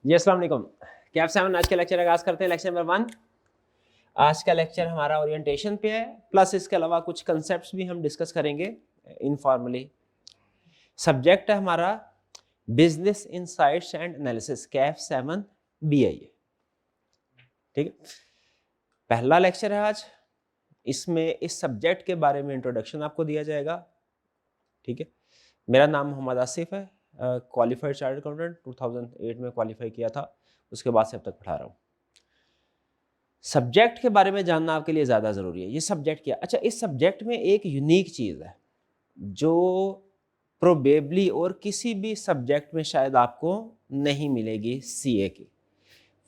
जी अस्सलाम वालेकुम। कैफ 7 आज का लेक्चर आगाज करते हैं। Lecture number 1। आज का लेक्चर हमारा ओरिएंटेशन पे है, प्लस इसके अलावा कुछ कंसेप्ट्स भी हम डिस्कस करेंगे इनफॉर्मली। सब्जेक्ट है हमारा business insights and analysis, Kaif 7 BIA। ठीक है, पहला लेक्चर है आज। इसमें इस सब्जेक्ट के बारे में इंट्रोडक्शन आपको दिया जाएगा। ठीक है, मेरा नाम मोहम्मद आसिफ है, क्वालिफाइड चार्टर्ड अकाउंटेंट 2008 में क्वालिफाई किया था, उसके बाद से अब तक पढ़ा रहा हूँ। सब्जेक्ट के बारे में जानना आपके लिए ज़्यादा ज़रूरी है। ये सब्जेक्ट क्या? अच्छा, इस सब्जेक्ट में एक यूनिक चीज़ है जो प्रोबेबली और किसी भी सब्जेक्ट में शायद आपको नहीं मिलेगी CA की।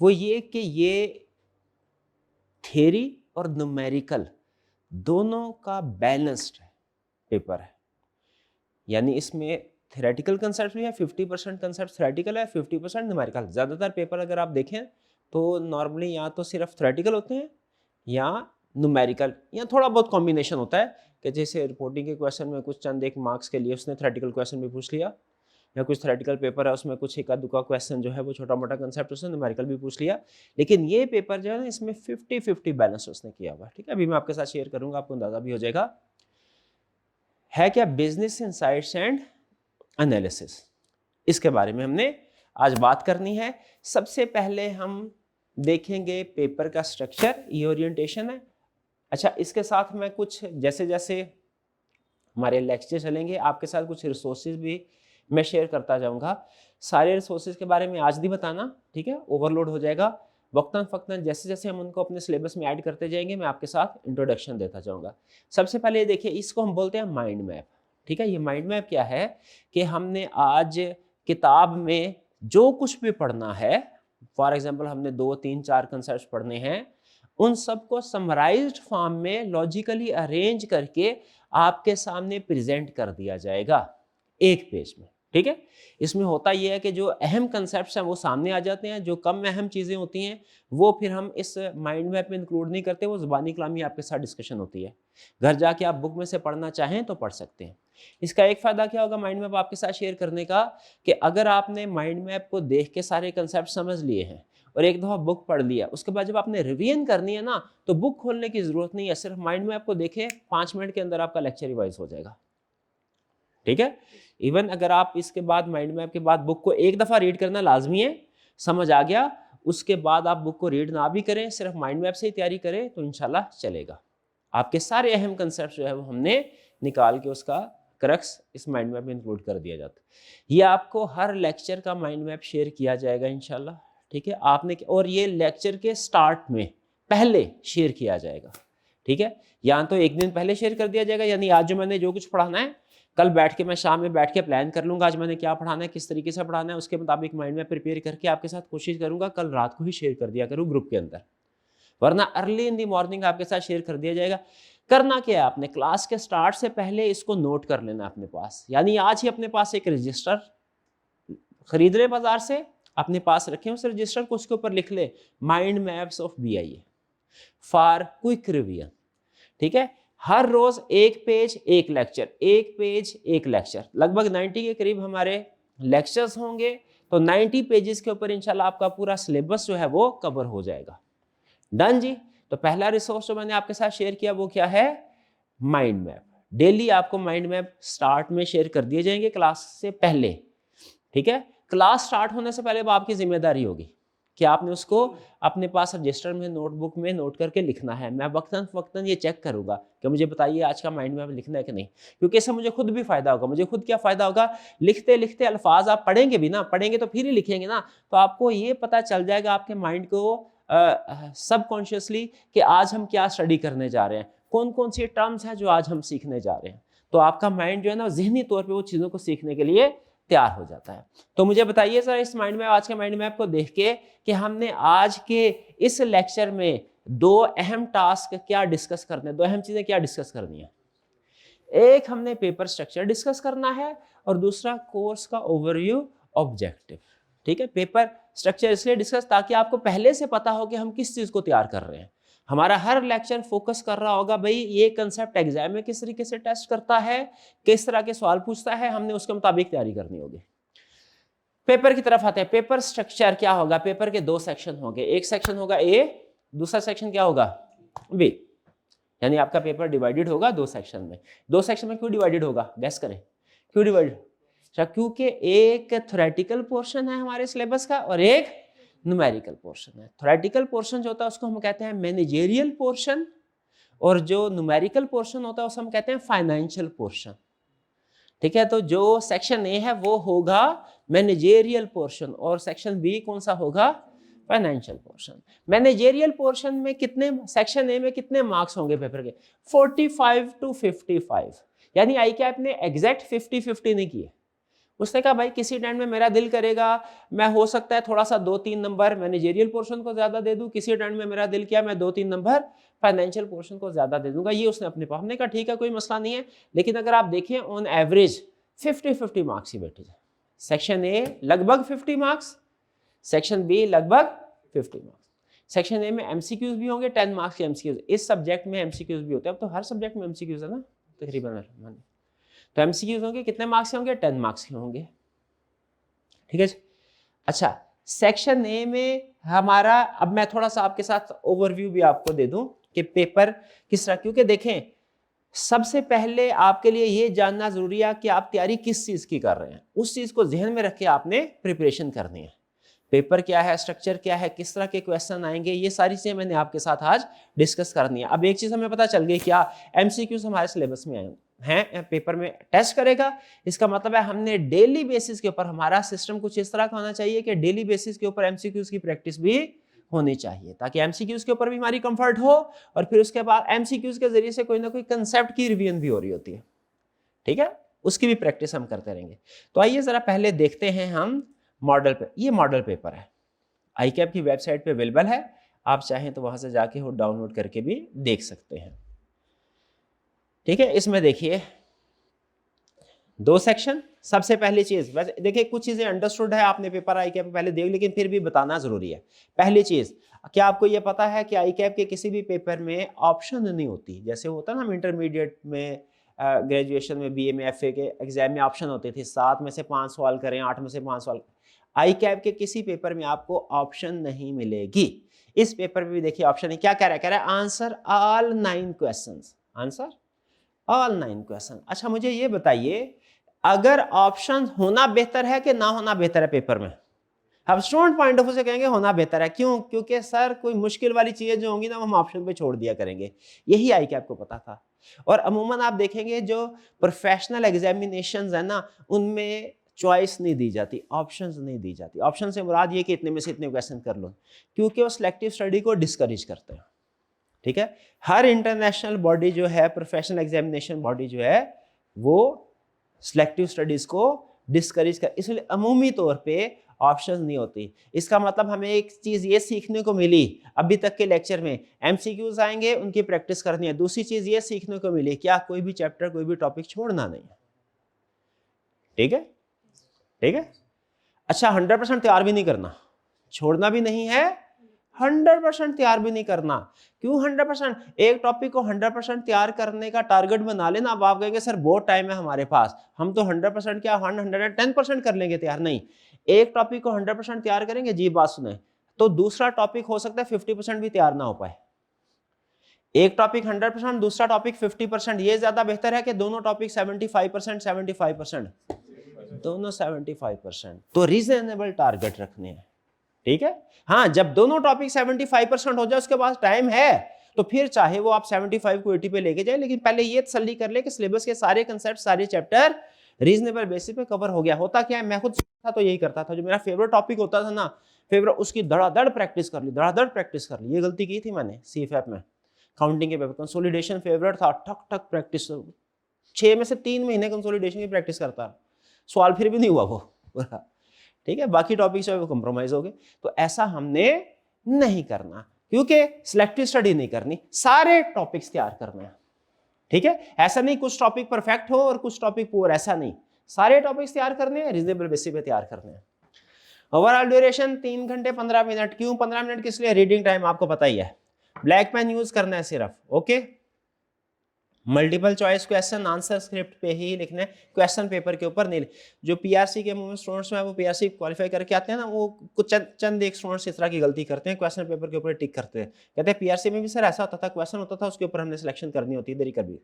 वो ये कि ये थ्योरी और न्यूमेरिकल दोनों का बैलेंस्ड पेपर है। यानी इसमें थ्योरेटिकल कंसेप्ट भी है, 50% कंसेप्ट थ्योरेटिकल है, 50% न्यूमेरिकल। ज़्यादातर पेपर अगर आप देखें तो नॉर्मली या तो सिर्फ थ्योरेटिकल होते हैं या न्यूमेरिकल, या थोड़ा बहुत कॉम्बिनेशन होता है कि जैसे रिपोर्टिंग के क्वेश्चन में कुछ चंद एक मार्क्स के लिए उसने थ्योरेटिकल क्वेश्चन भी पूछ लिया, या कुछ थ्योरेटिकल पेपर है उसमें कुछ एक दुका क्वेश्चन जो है वो छोटा मोटा कंसेप्ट उसने न्यूमेरिकल भी पूछ लिया। लेकिन ये पेपर जो है ना, इसमें 50-50 बैलेंस उसने किया हुआ है। ठीक है, अभी मैं आपके साथ शेयर करूंगा, आपको अंदाजा भी हो जाएगा है क्या बिजनेस इनसाइट्स एंड एनालिसिस। इसके बारे में हमने आज बात करनी है। सबसे पहले हम देखेंगे पेपर का स्ट्रक्चर, ये ओरिएंटेशन है। अच्छा, इसके साथ मैं कुछ जैसे जैसे हमारे लेक्चर चलेंगे आपके साथ कुछ रिसोर्सेज भी मैं शेयर करता जाऊंगा। सारे रिसोर्सेज के बारे में आज नहीं बताना, ठीक है, ओवरलोड हो जाएगा। वक्तन फ़क्तन जैसे जैसे हम उनको अपने सिलेबस में ऐड करते जाएंगे मैं आपके साथ इंट्रोडक्शन देता जाऊंगा। सबसे पहले देखिए, इसको हम बोलते हैं माइंड मैप। ठीक है, ये माइंड मैप क्या है कि हमने आज किताब में जो कुछ भी पढ़ना है, फॉर एग्जाम्पल हमने 2-3-4 कंसेप्ट पढ़ने हैं, उन सबको समराइज्ड फॉर्म में लॉजिकली अरेंज करके आपके सामने प्रेजेंट कर दिया जाएगा एक पेज में। ठीक है, इसमें होता यह है कि जो अहम कंसेप्ट्स हैं वो सामने आ जाते हैं, जो कम अहम चीज़ें होती हैं वो फिर हम इस माइंड मैप में इंक्लूड नहीं करते, वो ज़ुबानी कलामी आपके साथ डिस्कशन होती है। घर जाके आप बुक में से पढ़ना चाहें तो पढ़ सकते हैं। इसका एक फ़ायदा क्या होगा माइंड मैप आपके साथ शेयर करने का, कि अगर आपने माइंड मैप को देख के सारे कंसेप्ट समझ लिए हैं और एक दफ़ा बुक पढ़ लिया, उसके बाद जब आपने रिवीजन करनी है ना, तो बुक खोलने की ज़रूरत नहीं है, सिर्फ माइंड मैप को देखें, 5 मिनट के अंदर आपका लेक्चर रिवाइज हो जाएगा। ठीक है, इवन अगर आप इसके बाद माइंड मैप के बाद बुक को एक दफ़ा रीड करना लाजमी है, समझ आ गया, उसके बाद आप बुक को रीड ना भी करें, सिर्फ माइंड मैप से ही तैयारी करें तो इंशाल्लाह चलेगा। आपके सारे अहम कंसेप्ट जो है वो हमने निकाल के उसका क्रक्स इस माइंड मैप में इंक्लूड कर दिया जाता है। ये आपको हर लेक्चर का माइंड मैप शेयर किया जाएगा इंशाल्लाह। ठीक है, आपने और ये लेक्चर के स्टार्ट में पहले शेयर किया जाएगा। ठीक है, या तो एक दिन पहले शेयर कर दिया जाएगा, यानी आज जो मैंने जो कुछ पढ़ाना है कल बैठ के मैं शाम में बैठ के प्लान कर लूंगा आज मैंने क्या पढ़ाना है, किस तरीके से पढ़ाना है, उसके मुताबिक माइंड में प्रिपेयर करके आपके साथ कोशिश करूंगा कल रात को ही शेयर कर दिया करूँ ग्रुप के अंदर, वरना अर्ली इन दी मॉर्निंग आपके साथ शेयर कर दिया जाएगा। करना क्या है, आपने क्लास के स्टार्ट से पहले इसको नोट कर लेना अपने पास, यानी आज ही अपने पास एक रजिस्टर खरीद ले बाजार से, अपने पास रखें उस रजिस्टर को, उसके ऊपर लिख ले mind maps of BIA for quick revision. ठीक है, हर रोज एक पेज एक लेक्चर, एक पेज एक लेक्चर, लगभग 90 के करीब हमारे लेक्चर्स होंगे, तो 90 पेजेस के ऊपर इंशाल्लाह आपका पूरा सिलेबस जो है वो कवर हो जाएगा। डन जी। तो पहला रिसोर्स जो मैंने आपके साथ शेयर किया वो क्या है, माइंड मैप। डेली आपको माइंड मैप स्टार्ट में शेयर कर दिए जाएंगे क्लास से पहले। ठीक है, क्लास स्टार्ट होने से पहले वो आपकी जिम्मेदारी होगी कि आपने उसको अपने पास रजिस्टर में नोटबुक में नोट करके लिखना है। मैं वक्तन फक्तन ये चेक करूंगा कि मुझे बताइए आज का माइंड मैप लिखना है कि नहीं, क्योंकि इससे मुझे खुद भी फायदा होगा। मुझे खुद क्या फायदा होगा, लिखते लिखते अल्फाज आप पढ़ेंगे भी ना, पढ़ेंगे तो फिर ही लिखेंगे ना, तो आपको ये पता चल जाएगा आपके माइंड को सबकॉन्शियसली कि आज हम क्या स्टडी करने जा रहे हैं, कौन कौन सी टर्म्स हैं जो आज हम सीखने जा रहे हैं। तो आपका माइंड जो है ना जहनी तौर पर वो चीज़ों को सीखने के लिए तैयार हो जाता है। तो मुझे बताइए सर इस माइंड मैप, आज के माइंड मैप को देख के कि हमने आज के इस लेक्चर में दो अहम टास्क क्या डिस्कस करने, दो अहम चीजें क्या डिस्कस करनी है। एक हमने पेपर स्ट्रक्चर डिस्कस करना है और दूसरा कोर्स का ओवरव्यू ऑब्जेक्टिव। ठीक है, पेपर स्ट्रक्चर इसलिए डिस्कस ताकि आपको पहले से पता हो कि हम किस चीज को तैयार कर रहे हैं। हमारा हर लेक्चर फोकस कर रहा होगा भाई ये कंसेप्ट एग्जाम में किस तरीके से टेस्ट करता है, किस तरह के सवाल पूछता है, हमने उसके मुताबिक तैयारी करनी होगी। पेपर की तरफ आते हैं। पेपर स्ट्रक्चर क्या होगा? पेपर के दो सेक्शन होंगे, एक सेक्शन होगा ए, दूसरा सेक्शन क्या होगा? बी। यानी आपका पेपर डिवाइडेड होगा दो सेक्शन में। दो सेक्शन में क्यों डिवाइडेड होगा? गैस करें क्यों डिवाइडेड? क्योंकि एक थ्योरेटिकल पोर्शन है हमारे सिलेबस का और एक न्यूमेरिकल पोर्शन है। थ्योरेटिकल पोर्शन जो होता है उसको हम कहते हैं मैनेजेरियल पोर्शन, और जो न्यूमेरिकल पोर्शन होता है उसको हम कहते हैं फाइनेंशियल पोर्शन। ठीक है, तो जो सेक्शन ए है वो होगा मैनेजेरियल पोर्शन और सेक्शन बी कौन सा होगा? Financial portion. मैनेजेरियल पोर्शन में कितने, सेक्शन ए में कितने मार्क्स होंगे पेपर के? 45 to 55। यानी आई कैप ने एग्जैक्ट 50-50 नहीं किए। उसने कहा भाई किसी टाइम में मेरा दिल करेगा, मैं हो सकता है थोड़ा सा 2-3 नंबर मैनेजेरियल पोर्शन को ज्यादा दे दूं, किसी टाइम में मेरा दिल किया मैं 2-3 नंबर फाइनेंशियल पोर्शन को ज्यादा दे दूंगा। ये उसने अपने पास, हमने कहा ठीक है कोई मसला नहीं है, लेकिन अगर आप देखें ऑन एवरेज 50-50 मार्क्स ही बैठे जाए। सेक्शन ए लगभग 50 मार्क्स, सेक्शन बी लगभग 50 मार्क्स। सेक्शन ए में एमसीक्यूज भी होंगे, 10 मार्क्स के एमसीक्यूज। इस सब्जेक्ट में एमसीक्यूज भी होते हैं, अब तो हर सब्जेक्ट में एमसीक्यूज है ना तकरीबन। तो एमसीक्यूज होंगे, कितने मार्क्स के होंगे? 10 मार्क्स के होंगे। ठीक है। अच्छा, सेक्शन ए में हमारा, अब मैं थोड़ा सा आपके साथ ओवरव्यू भी आपको दे दूं कि पेपर किस तरह, क्योंकि देखें सबसे पहले आपके लिए ये जानना जरूरी है कि आप तैयारी किस चीज की कर रहे हैं। उस चीज को ध्यान में रख के आपने प्रिपरेशन करनी है। पेपर क्या है, स्ट्रक्चर क्या है, किस तरह के क्वेश्चन आएंगे, ये सारी चीजें मैंने आपके साथ आज डिस्कस करनी है। अब एक चीज हमें पता चल गई, क्या एमसीक्यूज हमारे सिलेबस में हैं, पेपर में टेस्ट करेगा। इसका मतलब है हमने डेली बेसिस के ऊपर, हमारा सिस्टम कुछ इस तरह का होना चाहिए कि डेली बेसिस के ऊपर एमसीक्यूज की प्रैक्टिस भी होनी चाहिए, ताकि एमसीक्यूज के ऊपर भी हमारी कंफर्ट हो, और फिर उसके बाद एमसीक्यूज के जरिए से कोई ना कोई कंसेप्ट की रिवीजन भी हो रही होती है। ठीक है, उसकी भी प्रैक्टिस हम करते रहेंगे। तो आइए जरा पहले देखते हैं हम मॉडल पे। ये मॉडल पेपर है, आईकैप की वेबसाइट पे अवेलेबल है, आप चाहें तो वहां से जाके वो डाउनलोड करके भी देख सकते हैं। ठीक है, इसमें देखिए दो सेक्शन। सबसे पहली चीज, वैसे देखिए कुछ चीजें अंडरस्टूड है, आपने पेपर आईकैप पहले देख, लेकिन फिर भी बताना जरूरी है। पहली चीज, क्या आपको यह पता है कि आईकैप के किसी भी पेपर में ऑप्शन नहीं होती? जैसे होता है ना, हम इंटरमीडिएट में, ग्रेजुएशन में, बीए में, एफए के एग्जाम में ऑप्शन होते थे, 7 में से 5 सवाल करें, 8 में से 5 सवाल। आईकैप के किसी पेपर में आपको ऑप्शन नहीं मिलेगी। इस पेपर में भी देखिए ऑप्शन है, क्या कह रहा है? कह रहा है answer all 9 questions, answer all 9 question. अच्छा मुझे ये बताइए, अगर ऑप्शन होना बेहतर है कि ना होना बेहतर है पेपर में? अब स्टूडेंट पॉइंट ऑफ व्यू से कहेंगे होना बेहतर है। क्यों? क्योंकि सर कोई मुश्किल वाली चीजें जो होंगी ना, हम ऑप्शन पे छोड़ दिया करेंगे। यही आईकैप को पता था। और अमूमन आप देखेंगे जो प्रोफेशनल एग्जामिनेशंस है ना, उनमें चॉइस नहीं दी जाती, ऑप्शंस नहीं दी जाती। ऑप्शन से मुराद ये कि इतने में से इतने क्वेश्चन कर लो, क्योंकि वो सिलेक्टिव स्टडी को डिस्करेज करते हैं। ठीक है, हर इंटरनेशनल बॉडी जो है, प्रोफेशनल एग्जामिनेशन बॉडी जो है, वो सिलेक्टिव स्टडीज को डिस्करेज कर, इसलिए अमूमी तौर पे ऑप्शंस नहीं होती। इसका मतलब हमें एक चीज ये सीखने को मिली अभी तक के लेक्चर में, एमसीक्यूज आएंगे उनकी प्रैक्टिस करनी है। दूसरी चीज ये सीखने को मिली, क्या कोई भी चैप्टर, कोई भी टॉपिक छोड़ना नहीं है। ठीक है, ठीक है। अच्छा 100% तैयार भी नहीं करना, छोड़ना भी नहीं है, 100% तैयार भी नहीं करना। क्यों 100%? एक टॉपिक को 100% तैयार करने का टारगेट बना लेना। अब आप कहेंगे सर बहुत टाइम है हमारे पास, हम तो 100% क्या 110% कर लेंगे तैयार। नहीं, एक टॉपिक को 100% तैयार करेंगे, जी बात सुने, तो दूसरा टॉपिक हो सकता है 50% भी तैयार ना हो पाए। एक टॉपिक 100%, दूसरा टॉपिक 50%, ये ज्यादा बेहतर है कि दोनों टॉपिक 75%, दोनों 75%। तो रीजनेबल टारगेट रखने हैं। ठीक है, हाँ, जब दोनों टॉपिक 75% हो जाए उसके बाद टाइम है, तो फिर चाहे वो आप 75 को 80 पे लेके जाए, लेकिन पहले ये तसल्ली कर ले कि सिलेबस के सारे कंसेप्ट, सारे चैप्टर रीजनेबल बेसिस पे कवर हो गया। होता क्या है, मैं खुद था तो यही करता था, जो मेरा फेवरेट टॉपिक होता था ना, फेवरेट, उसकी धड़ाधड़ प्रैक्टिस कर ली, धड़ाधड़ प्रैक्टिस कर ली। ये गलती की थी मैंने सीएफएफ में, काउंटिंग के पेपर कंसोलिडेशन फेवरेट था, ठक ठक प्रैक्टिस, 6 में से 3 महीने कंसोलिडेशन की प्रैक्टिस करता, सवाल फिर भी नहीं हुआ वो। ठीक है, बाकी टॉपिक से वो कंप्रोमाइज हो गए। तो ऐसा हमने नहीं करना, क्योंकि सिलेक्टिव स्टडी नहीं करनी, सारे टॉपिक्स तैयार करने हैं। ठीक है, ऐसा नहीं कुछ टॉपिक परफेक्ट हो और कुछ टॉपिक पुअर, ऐसा नहीं, सारे टॉपिक्स तैयार करने हैं, रीजनेबल बेसिस पे तैयार करने हैं। ओवरऑल ड्यूरेशन 3 घंटे 15 मिनट। क्यों 15 मिनट? किस लिए? रीडिंग टाइम आपको पता ही है, ब्लैक पेन यूज करना है सिर्फ। Okay, multiple choice question answer script पे ही लिखना है, क्वेश्चन पेपर के ऊपर नहीं। जो पीआरसी के मूवमेंट स्टूडेंट्स हैं वो पीआरसी क्वालिफाई करके आते हैं ना, वो कुछ चंद एक स्टूडेंट्स इस तरह की गलती करते हैं, क्वेश्चन पेपर के ऊपर टिक करते हैं, कहते हैं पीआरसी में भी सर ऐसा होता था, क्वेश्चन होता था उसके ऊपर हमने सिलेक्शन करनी होती है, देरी कर दी।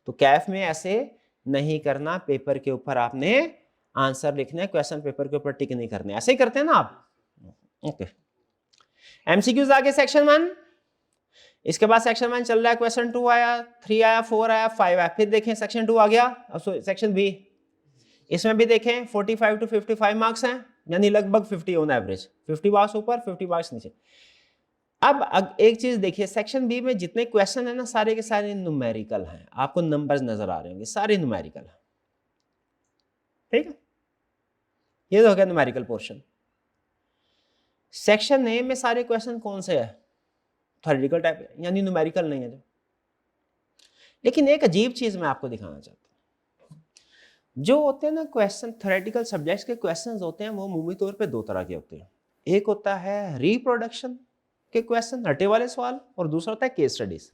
तो कैफ में ऐसे नहीं करना, पेपर के ऊपर आपने आंसर लिखना है, क्वेश्चन पेपर के ऊपर टिक नहीं करने, ऐसे ही करते हैं ना आप। ओके, एमसीक्यूज आगे सेक्शन 1, इसके बाद सेक्शन 1 चल रहा है, क्वेश्चन 2 आया, 3 आया, 4 आया, 5 आया, फिर देखें सेक्शन 2 आ गया, सेक्शन बी, इसमें भी देखें 45 to 55 मार्क्स हैं, यानी लगभग 50 ऑन एवरेज, 50 मार्क्स ऊपर 50 मार्क्स नीचे। अब एक चीज देखिए, सेक्शन बी में जितने क्वेश्चन है ना सारे के सारे न्यूमेरिकल हैं, आपको नंबर्स नजर आ रहे होंगे, सारे न्यूमेरिकल हैं, ठीक है, ये तो हो गया न्यूमेरिकल पोर्शन। सेक्शन ए में सारे क्वेश्चन कौन से है, थ्योरेटिकल टाइप, यानी न्यूमेरिकल नहीं है जो। लेकिन एक अजीब चीज मैं आपको दिखाना चाहता हूं, जो होते हैं ना क्वेश्चन, थ्योरेटिकल सब्जेक्ट्स के क्वेश्चंस होते हैं वो मूवी तौर पे दो तरह के होते हैं, एक होता है रिप्रोडक्शन के क्वेश्चन, रटे वाले सवाल, और दूसरा होता है केस स्टडीज।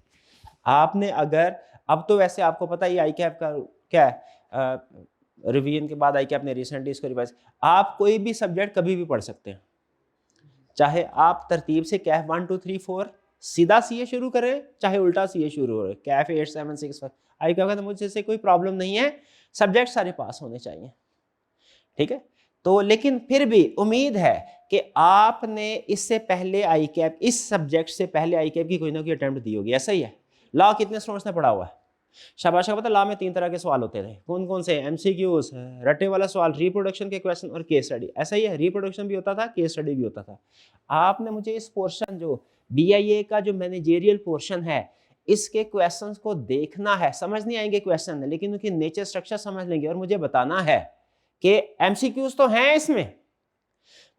आपने अगर, अब तो वैसे आपको पता ही आई कैप का क्या है, रिवीजन के बाद आई कैप ने रिसेंटली इसको रिवाइज, आप कोई भी सब्जेक्ट कभी भी पढ़ सकते हैं, चाहे आप तरतीब से कैफ 1 2 3 4 सीधा सीए शुरू करें, चाहे उल्टा सीए शुरू करें, कैफ 8 7 6 5, आई क्या कहता मुझे से कोई प्रॉब्लम नहीं है, सब्जेक्ट सारे पास होने चाहिए, ठीक है। तो लेकिन फिर भी उम्मीद है कि आपने इससे पहले आई कैप, इस सब्जेक्ट से पहले आई कैप की कोई ना कोई अटेम्प्ट दी होगी, ऐसा ही है। लॉ कितने स्टूडेंट्स ने पढ़ा हुआ है, शाबाश, पता लॉ में 3 तरह के सवाल होते थे, कौन कौन से, एमसीक्यूज, रटे वाला सवाल, रिप्रोडक्शन के क्वेश्चन और केस स्टडी, ऐसा ही है, रिप्रोडक्शन भी होता था, केस स्टडी भी होता था। आपने मुझे इस पोर्शन जो बीआईए का जो मैनेजेरियल पोर्शन है, इसके क्वेश्चंस को देखना है, समझ नहीं आएंगे क्वेश्चन लेकिन उनकी नेचर स्ट्रक्चर समझ लेंगे, और मुझे बताना है कि एमसीक्यूज तो हैं इसमें,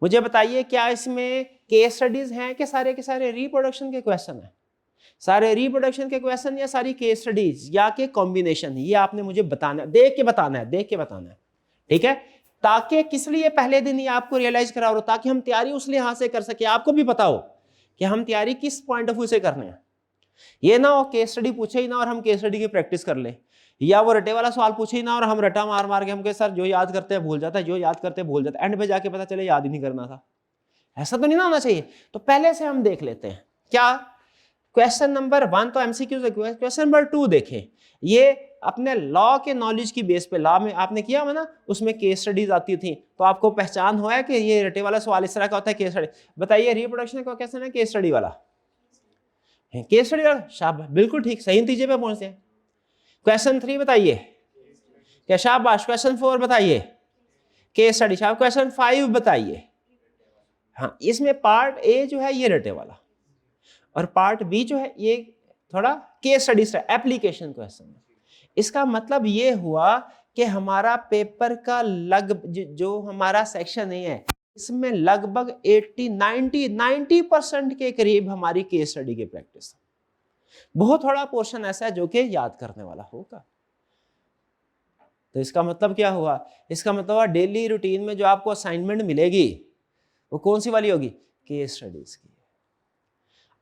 मुझे बताइए क्या इसमें केस स्टडीज हैं कि सारे के सारे रिप्रोडक्शन के क्वेश्चन हैं, सारे रिप्रोडक्शन के क्वेश्चन या सारी केस स्टडीज या के कॉम्बिनेशन, ये आपने मुझे बताना, देख के बताना है, देख के बताना है, ठीक है, ताकि किस लिए पहले दिन ही आपको रियलाइज करा हो, ताकि हम तैयारी उस लिहाज से कर सके, आपको भी पता हो कि हम तैयारी किस पॉइंट ऑफ व्यू से करने हैं। ये ना हो केस स्टडी पूछे ही ना और हम केस स्टडी की प्रैक्टिस कर ले, या वो रटे वाला सवाल पूछे ही ना और हम रटा मार मार के हमके सर जो याद करते हैं भूल जाता है, जो याद करते हैं भूल जाता है, एंड पे जाके पता चले याद ही नहीं करना था। ऐसा तो नहीं ना होना चाहिए। तो पहले से हम देख लेते हैं क्या, क्वेश्चन नंबर 1 तो एमसीक्यू से, क्वेश्चन नंबर 2 देखें, ये अपने लॉ के नॉलेज की बेस पे, लॉ में आपने किया हुआ ना, उसमें केस स्टडीज आती थी, तो आपको पहचान हुआ है कि ये रटे वाला सवाल इस तरह का होता है, केस स्टडी। बताइए रिप्रोडक्शन का क्वेश्चन है केस स्टडी वाला, केस स्टडी वाला, शाबाश, बिल्कुल ठीक, सही नतीजे पे पहुंचते हैं। क्वेश्चन 3 बताइए क्या, शाबाश। क्वेश्चन 4 बताइए केस स्टडी, शाबाश। क्वेश्चन 5 बताइए, हाँ, इसमें पार्ट ए जो है ये रटे वाला और पार्ट बी जो है ये थोड़ा केस स्टडीज है, एप्लीकेशन क्वेश्चन। इसका मतलब ये हुआ कि हमारा पेपर का जो हमारा सेक्शन ए है, इसमें लगभग 90% के करीब हमारी केस स्टडी की प्रैक्टिस। बहुत थोड़ा पोर्शन ऐसा है जो कि याद करने वाला होगा। तो इसका मतलब क्या हुआ, इसका मतलब डेली रूटीन में जो आपको असाइनमेंट मिलेगी वो कौन सी वाली होगी, केस स्टडीज की।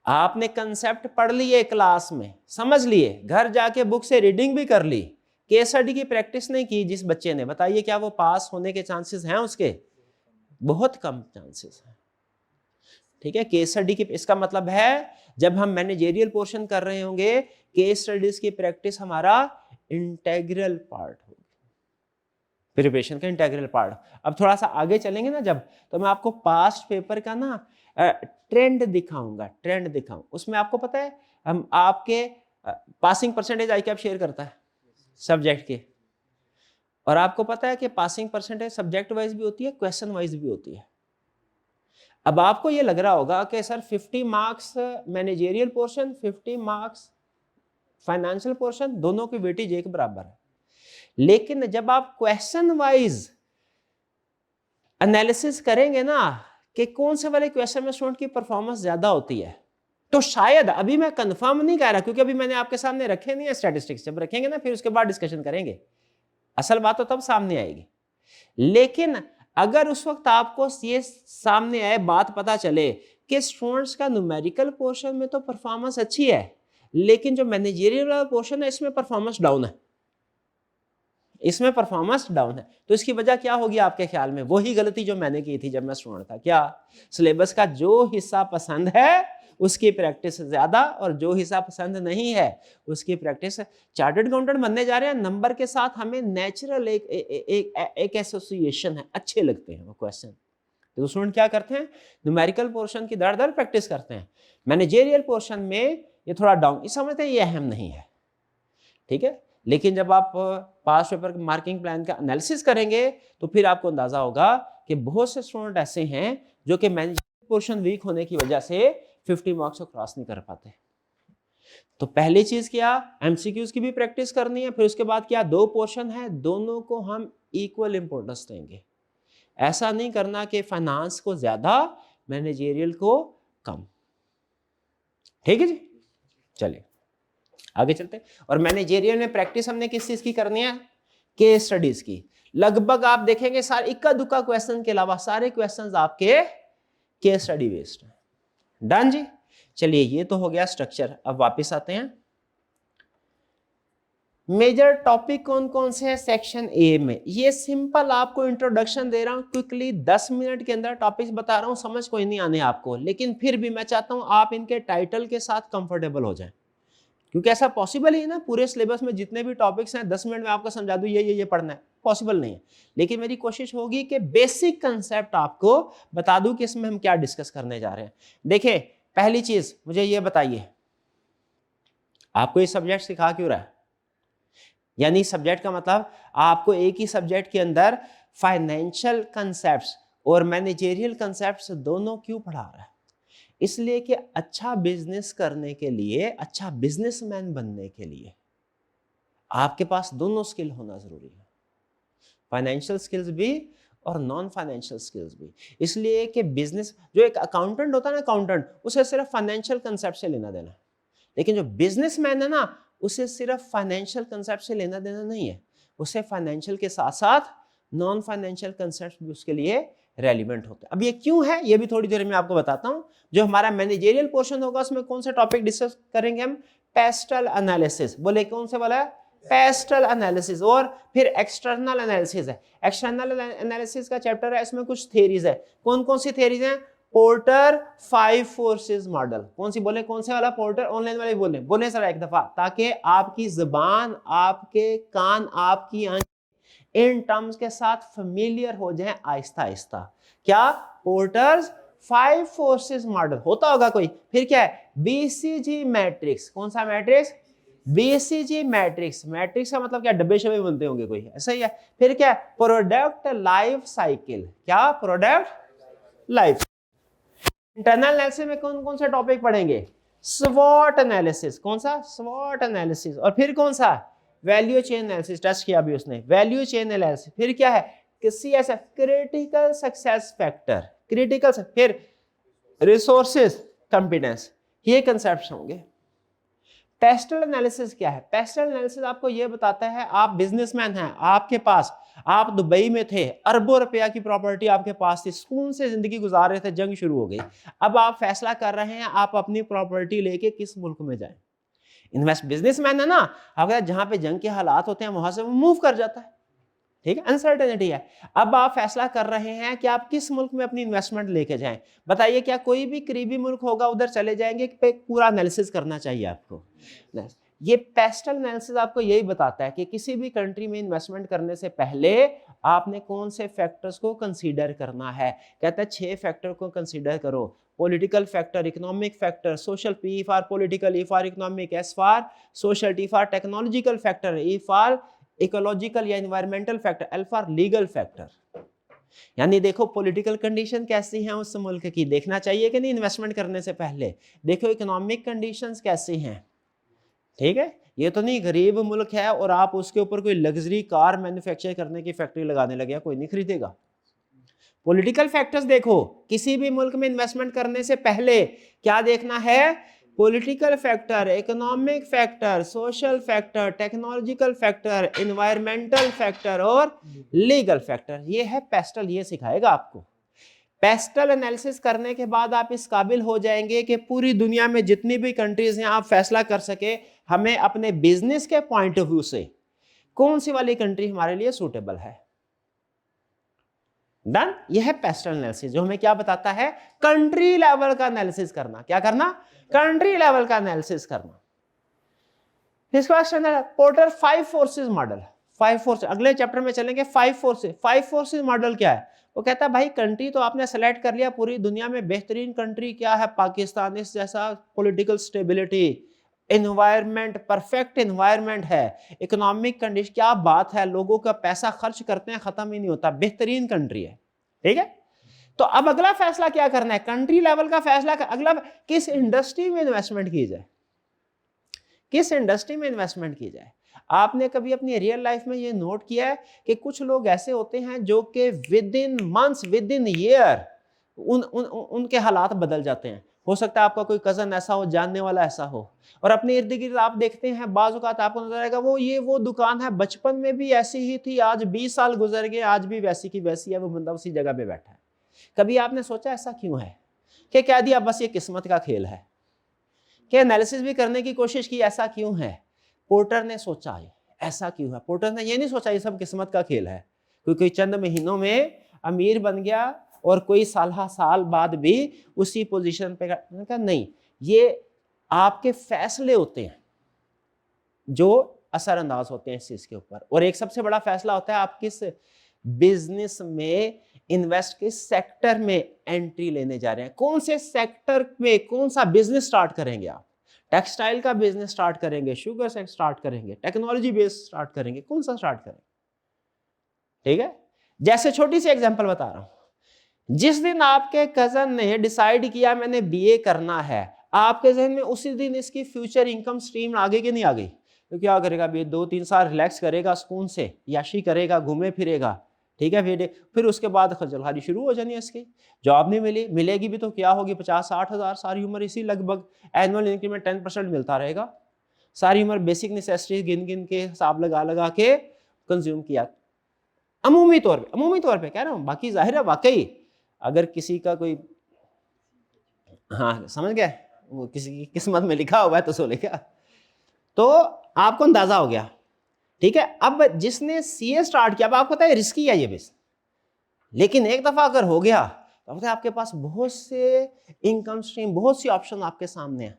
आपने कंसेप्ट पढ़ लिए क्लास में, समझ लिए, घर जाके बुक से रीडिंग भी कर ली, केस स्टडी की प्रैक्टिस नहीं की जिस बच्चे ने, बताइए क्या वो पास होने के चांसेस हैं उसके, बहुत कम चांसेस हैं, ठीक है। केस स्टडी की, इसका मतलब है जब हम मैनेजेरियल पोर्शन कर रहे होंगे, केस स्टडीज की प्रैक्टिस हमारा इंटेग्रल पार्ट होगी, प्रिपरेशन का इंटेग्रल पार्ट। अब थोड़ा सा आगे चलेंगे ना जब, तो मैं आपको पास्ट पेपर का ना ट्रेंड दिखाऊंगा, ट्रेंड दिखाऊं, उसमें आपको पता है हम आपके पासिंग परसेंटेज आई कैप शेयर करता है सब्जेक्ट के, और आपको पता है कि पासिंग परसेंटेज सब्जेक्ट वाइज भी होती है, क्वेश्चन वाइज भी होती है। अब आपको ये लग रहा होगा कि sir 50 marks managerial portion, 50 marks financial portion, दोनों की वेटेज एक बराबर है, लेकिन जब आप क्वेश्चन वाइज एनालिसिस करेंगे ना कि कौन से वाले क्वेश्चन में स्टूडेंट की परफॉर्मेंस ज्यादा होती है, तो शायद, अभी मैं कंफर्म नहीं कह रहा क्योंकि अभी मैंने आपके सामने रखे नहीं है स्टैटिस्टिक्स, जब रखेंगे ना फिर उसके बाद डिस्कशन करेंगे, असल बात तो तब सामने आएगी। लेकिन अगर उस वक्त आपको ये सामने आए, बात पता चले कि स्टूडेंट्स का न्यूमेरिकल पोर्शन में तो परफॉर्मेंस अच्छी है, लेकिन जो मैनेजेरियल वाला पोर्शन है इसमें परफॉर्मेंस डाउन है, इसमें परफॉर्मेंस डाउन है। तो इसकी वजह क्या होगी आपके ख्याल में? वही गलती जो मैंने की थी जब मैं स्टूडेंट था। क्या? सिलेबस का जो हिस्सा पसंद है उसकी प्रैक्टिस ज्यादा, और जो हिस्सा पसंद नहीं है उसकी प्रैक्टिस। चार्टर्ड अकाउंटेंट बनने जा रहे हैं, नंबर के साथ हमें नेचुरल एक एसोसिएशन है, अच्छे लगते हैं वो क्वेश्चन। तो स्टूडेंट क्या करते हैं? न्यूमेरिकल पोर्शन की दर प्रैक्टिस करते हैं। मैनेजेरियल पोर्शन में ये थोड़ा डाउन, ये समझते हैं ये अहम नहीं है, ठीक है। लेकिन जब आप पास पेपर मार्किंग प्लान का एनालिसिस करेंगे तो फिर आपको अंदाजा होगा कि बहुत से स्टूडेंट ऐसे हैं जो कि मैनेजमेंट पोर्शन वीक होने की वजह से 50 मार्क्स को क्रॉस नहीं कर पाते। तो पहली चीज क्या? एमसीक्यूज की भी प्रैक्टिस करनी है। फिर उसके बाद क्या? दो पोर्शन है, दोनों को हम इक्वल इंपॉर्टेंस देंगे। ऐसा नहीं करना कि फाइनेंस को ज्यादा, मैनेजेरियल को कम। ठीक है जी, चलिए आगे चलते हैं। और मैनेजेरियल में प्रैक्टिस हमने किस चीज की करनी है? केस स्टडीज की। लगभग आप देखेंगे सारे इक्का दुक्का क्वेश्चन के अलावा सारे क्वेश्चंस आपके केस स्टडी बेस्ड हैं। डन जी। चलिए ये तो हो गया स्ट्रक्चर। अब वापस आते हैं। मेजर टॉपिक कौन कौन से हैं सेक्शन ए में? ये सिंपल आपको इंट्रोडक्शन दे रहा हूं, क्विकली 10 मिनट के अंदर टॉपिक्स बता रहा हूं, समझ कोई नहीं आने आपको, लेकिन फिर भी मैं चाहता हूं आप इनके टाइटल के साथ कंफर्टेबल हो जाएं, क्योंकि ऐसा पॉसिबल ही है ना पूरे सिलेबस में जितने भी टॉपिक्स हैं 10 मिनट में आपको समझा दूं ये पढ़ना है, पॉसिबल नहीं है। लेकिन मेरी कोशिश होगी कि बेसिक कंसेप्ट आपको बता दूं कि इसमें हम क्या डिस्कस करने जा रहे हैं। देखिए पहली चीज मुझे ये बताइए, आपको ये सब्जेक्ट सिखा क्यों रहा है? यानी सब्जेक्ट का मतलब आपको एक ही सब्जेक्ट के अंदर फाइनेंशियल कंसेप्ट्स और मैनेजेरियल कंसेप्ट्स दोनों क्यों पढ़ा रहा है? इसलिए कि अच्छा बिजनेस करने के लिए, अच्छा बिजनेसमैन बनने के लिए आपके पास दोनों स्किल होना जरूरी है, फाइनेंशियल स्किल्स भी और नॉन फाइनेंशियल स्किल्स भी। इसलिए कि बिजनेस, जो एक अकाउंटेंट होता है ना, अकाउंटेंट, उसे सिर्फ फाइनेंशियल कंसेप्ट से लेना देना, लेकिन जो बिजनेसमैन है ना उसे सिर्फ फाइनेंशियल कंसेप्ट से लेना देना नहीं है, उसे फाइनेंशियल के साथ साथ नॉन फाइनेंशियल कंसेप्ट भी उसके लिए रेलिवेंट होते हैं। अब ये क्यों है ये भी थोड़ी देर में आपको बताता हूं। जो हमारा मैनेजेरियल पोर्शन होगा उसमें कौन सा टॉपिक डिस्कस करेंगे हम? Pastel analysis. बोले कौन से वाला है? Pastel analysis. और फिर एक्सटर्नल एनालिसिस है। एक्सटर्नल एनालिसिस का चैप्टर है, इसमें कुछ थ्योरीज है। कौन कौन सी थ्योरीज हैं? Porter 5 forces model. कौन सी बोले? कौन से वाला? पोर्टर। ऑनलाइन वाले बोले सर एक दफा, ताकि आपकी जुबान, आपके कान, आपकी आंखें इन टर्म्स के साथ फेमिलियर हो जाएं आहिस्ता आहिस्ता। क्या? पोर्टर्स 5 फोर्सेस मॉडल होता होगा कोई। फिर क्या है? BCG matrix. कौन सा मैट्रिक्स? BCG matrix. मैट्रिक्स का मतलब क्या? डब्बे शब्बे बनते होंगे कोई, ऐसा ही है। फिर क्या? Product life cycle. क्या? Product life. इंटरनल एनालिसिस में कौन कौन से टॉपिक पढ़ेंगे? स्वॉट एनालिसिस। कौन सा? स्वॉट एनालिसिस। और फिर कौन सा? Value chain analysis. टच किया अभी उसने, वैल्यू चेन एनालिसिस। फिर क्या है? CSF, critical success factor, critical. फिर रिसोर्सेज कंपिटेंस, ये कंसेप्ट्स होंगे। पेस्टल एनालिसिस क्या है? पेस्टल एनालिसिस आपको ये बताता है, आप बिजनेसमैन हैं, आपके पास, आप दुबई में थे, अरबों रुपया की प्रॉपर्टी आपके पास थी, सुकून से जिंदगी गुजार रहे थे, जंग शुरू हो गई, अब आप फैसला कर रहे हैं आप अपनी प्रॉपर्टी लेके किस मुल्क में जाएं। इन्वेस्ट बिजनेसमैन है ना, अगर जहां पे जंग के हालात होते हैं वहां से वो मूव कर जाता है, ठीक है, अनसर्टेनिटी है। अब आप फैसला कर रहे हैं कि आप किस मुल्क में अपनी इन्वेस्टमेंट लेके जाएं। बताइए क्या कोई भी करीबी मुल्क होगा उधर चले जाएंगे? पूरा एनालिसिस करना चाहिए आपको। ये पेस्टल एनालिसिस आपको यही बताता है कि किसी भी कंट्री में इन्वेस्टमेंट करने से पहले आपने कौन से फैक्टर्स को कंसीडर करना है। कहता है 6 फैक्टर को कंसीडर करो। Political factor, economic factor, social, P for political, E for economic, S for social, T for technological factor, E for ecological या environmental factor, L for legal factor. यानी देखो पॉलिटिकल कंडीशन कैसी हैं उस मुल्क की, देखना चाहिए कि नहीं इन्वेस्टमेंट करने से पहले। देखो इकोनॉमिक कंडीशंस कैसी हैं, ठीक है। ये तो नहीं गरीब मुल्क है और आप उसके ऊपर कोई लग्जरी कार मैन्युफैक्चर करने की फैक्ट्री लगाने लगे, कोई नहीं खरीदेगा। पॉलिटिकल फैक्टर्स देखो, किसी भी मुल्क में इन्वेस्टमेंट करने से पहले क्या देखना है? Political factor, economic factor, social factor, technological factor, environmental factor और लीगल फैक्टर। ये है पेस्टल, ये सिखाएगा आपको। पेस्टल एनालिसिस करने के बाद आप इस काबिल हो जाएंगे कि पूरी दुनिया में जितनी भी कंट्रीज हैं आप फैसला कर सके हमें अपने बिजनेस के पॉइंट ऑफ व्यू से कौन सी वाली कंट्री हमारे लिए सूटेबल है। डन। यह है पेस्टल एनालिसिस, जो हमें क्या बताता है, कंट्री लेवल का एनालिसिस करना। क्या करना? कंट्री लेवल का एनालिसिस करना। इसके बाद पोर्टर 5 फोर्सेस मॉडल। 5 फोर्सेस अगले चैप्टर में चलेंगे। 5 फोर्सेस। 5 फोर्सेस मॉडल क्या है? वो कहता है भाई कंट्री तो आपने सेलेक्ट कर लिया, पूरी दुनिया में बेहतरीन कंट्री क्या है? पाकिस्तान। इस जैसा political stability, environment, perfect environment है, इकोनॉमिक कंडीशन, क्या बात है, लोगों का पैसा खर्च करते हैं खत्म ही नहीं होता, बेहतरीन कंट्री है। ठीक है, तो अब अगला फैसला क्या करना है? कंट्री लेवल का फैसला अगला, किस इंडस्ट्री में इन्वेस्टमेंट की जाए, किस इंडस्ट्री में इन्वेस्टमेंट की जाए। आपने कभी अपनी रियल लाइफ में ये नोट किया है कि कुछ लोग ऐसे होते हैं जो कि with in months, with in year उनके हालात बदल जाते हैं। हो सकता है आपका कोई कजन ऐसा हो, जानने वाला ऐसा हो, और अपने इर्द गिर्द आप देखते हैं बाज़ औक़ात आपको नजर आएगा वो दुकान है बचपन में भी ऐसी ही थी, आज 20 साल गुजर गए, आज भी वैसी की वैसी है, वो बंदा उसी जगह पे बैठा है। कभी आपने सोचा ऐसा क्यों है? कि कह दिया बस ये किस्मत का खेल है? कि एनालिसिस भी करने की कोशिश की, ऐसा क्यों है? पोर्टर ने सोचा ऐसा क्यों है। पोर्टर ने ये नहीं सोचा ये सब किस्मत का खेल है, कोई चंद महीनों में अमीर बन गया और कोई साल बाद भी उसी पोजीशन पे कहा नहीं, ये आपके फैसले होते हैं जो असरअंदाज होते हैं इस चीज के ऊपर। और एक सबसे बड़ा फैसला होता है आप किस बिजनेस में इन्वेस्ट, किस सेक्टर में एंट्री लेने जा रहे हैं, कौन से सेक्टर में कौन सा बिजनेस स्टार्ट करेंगे आप। टेक्सटाइल का बिजनेस स्टार्ट करेंगे, शुगर से स्टार्ट करेंगे, टेक्नोलॉजी बेस्ड स्टार्ट करेंगे, कौन सा स्टार्ट करेंगे। ठीक है, जैसे छोटी सी एग्जांपल बता रहा हूं, जिस दिन आपके कजन ने डिसाइड किया मैंने बीए करना है, आपके जहन में उसी दिन इसकी फ्यूचर इनकम स्ट्रीम आ गई कि नहीं आ गई? तो क्या करेगा? भी 2-3 साल रिलैक्स करेगा, सुकून से याशी करेगा, घूमे फिरेगा। ठीक है, फिर उसके बाद खजलहारी शुरू हो जानी है इसकी। जॉब नहीं मिलेगी भी तो क्या होगी? 50-60 हज़ार, सारी उम्र इसी लगभग एनुअल इंक्रीमेंट 10% मिलता रहेगा। सारी उम्र बेसिक नेसेसिटीज गिन गिन के, हिसाब लगा के कंज्यूम किया। अमूमी तौर पे कह रहा हूँ, बाकी जाहिर है वाकई अगर किसी का कोई, हाँ समझ गया, वो किसी की किस्मत में लिखा हुआ है तो सो लेगा, तो आपको अंदाजा हो गया। ठीक है, अब जिसने सीए स्टार्ट किया, अब आपको पता है रिस्की है ये बिजनेस, लेकिन एक दफा अगर हो गया तो पता है आपके पास बहुत से इनकम स्ट्रीम, बहुत सी ऑप्शन आपके सामने है।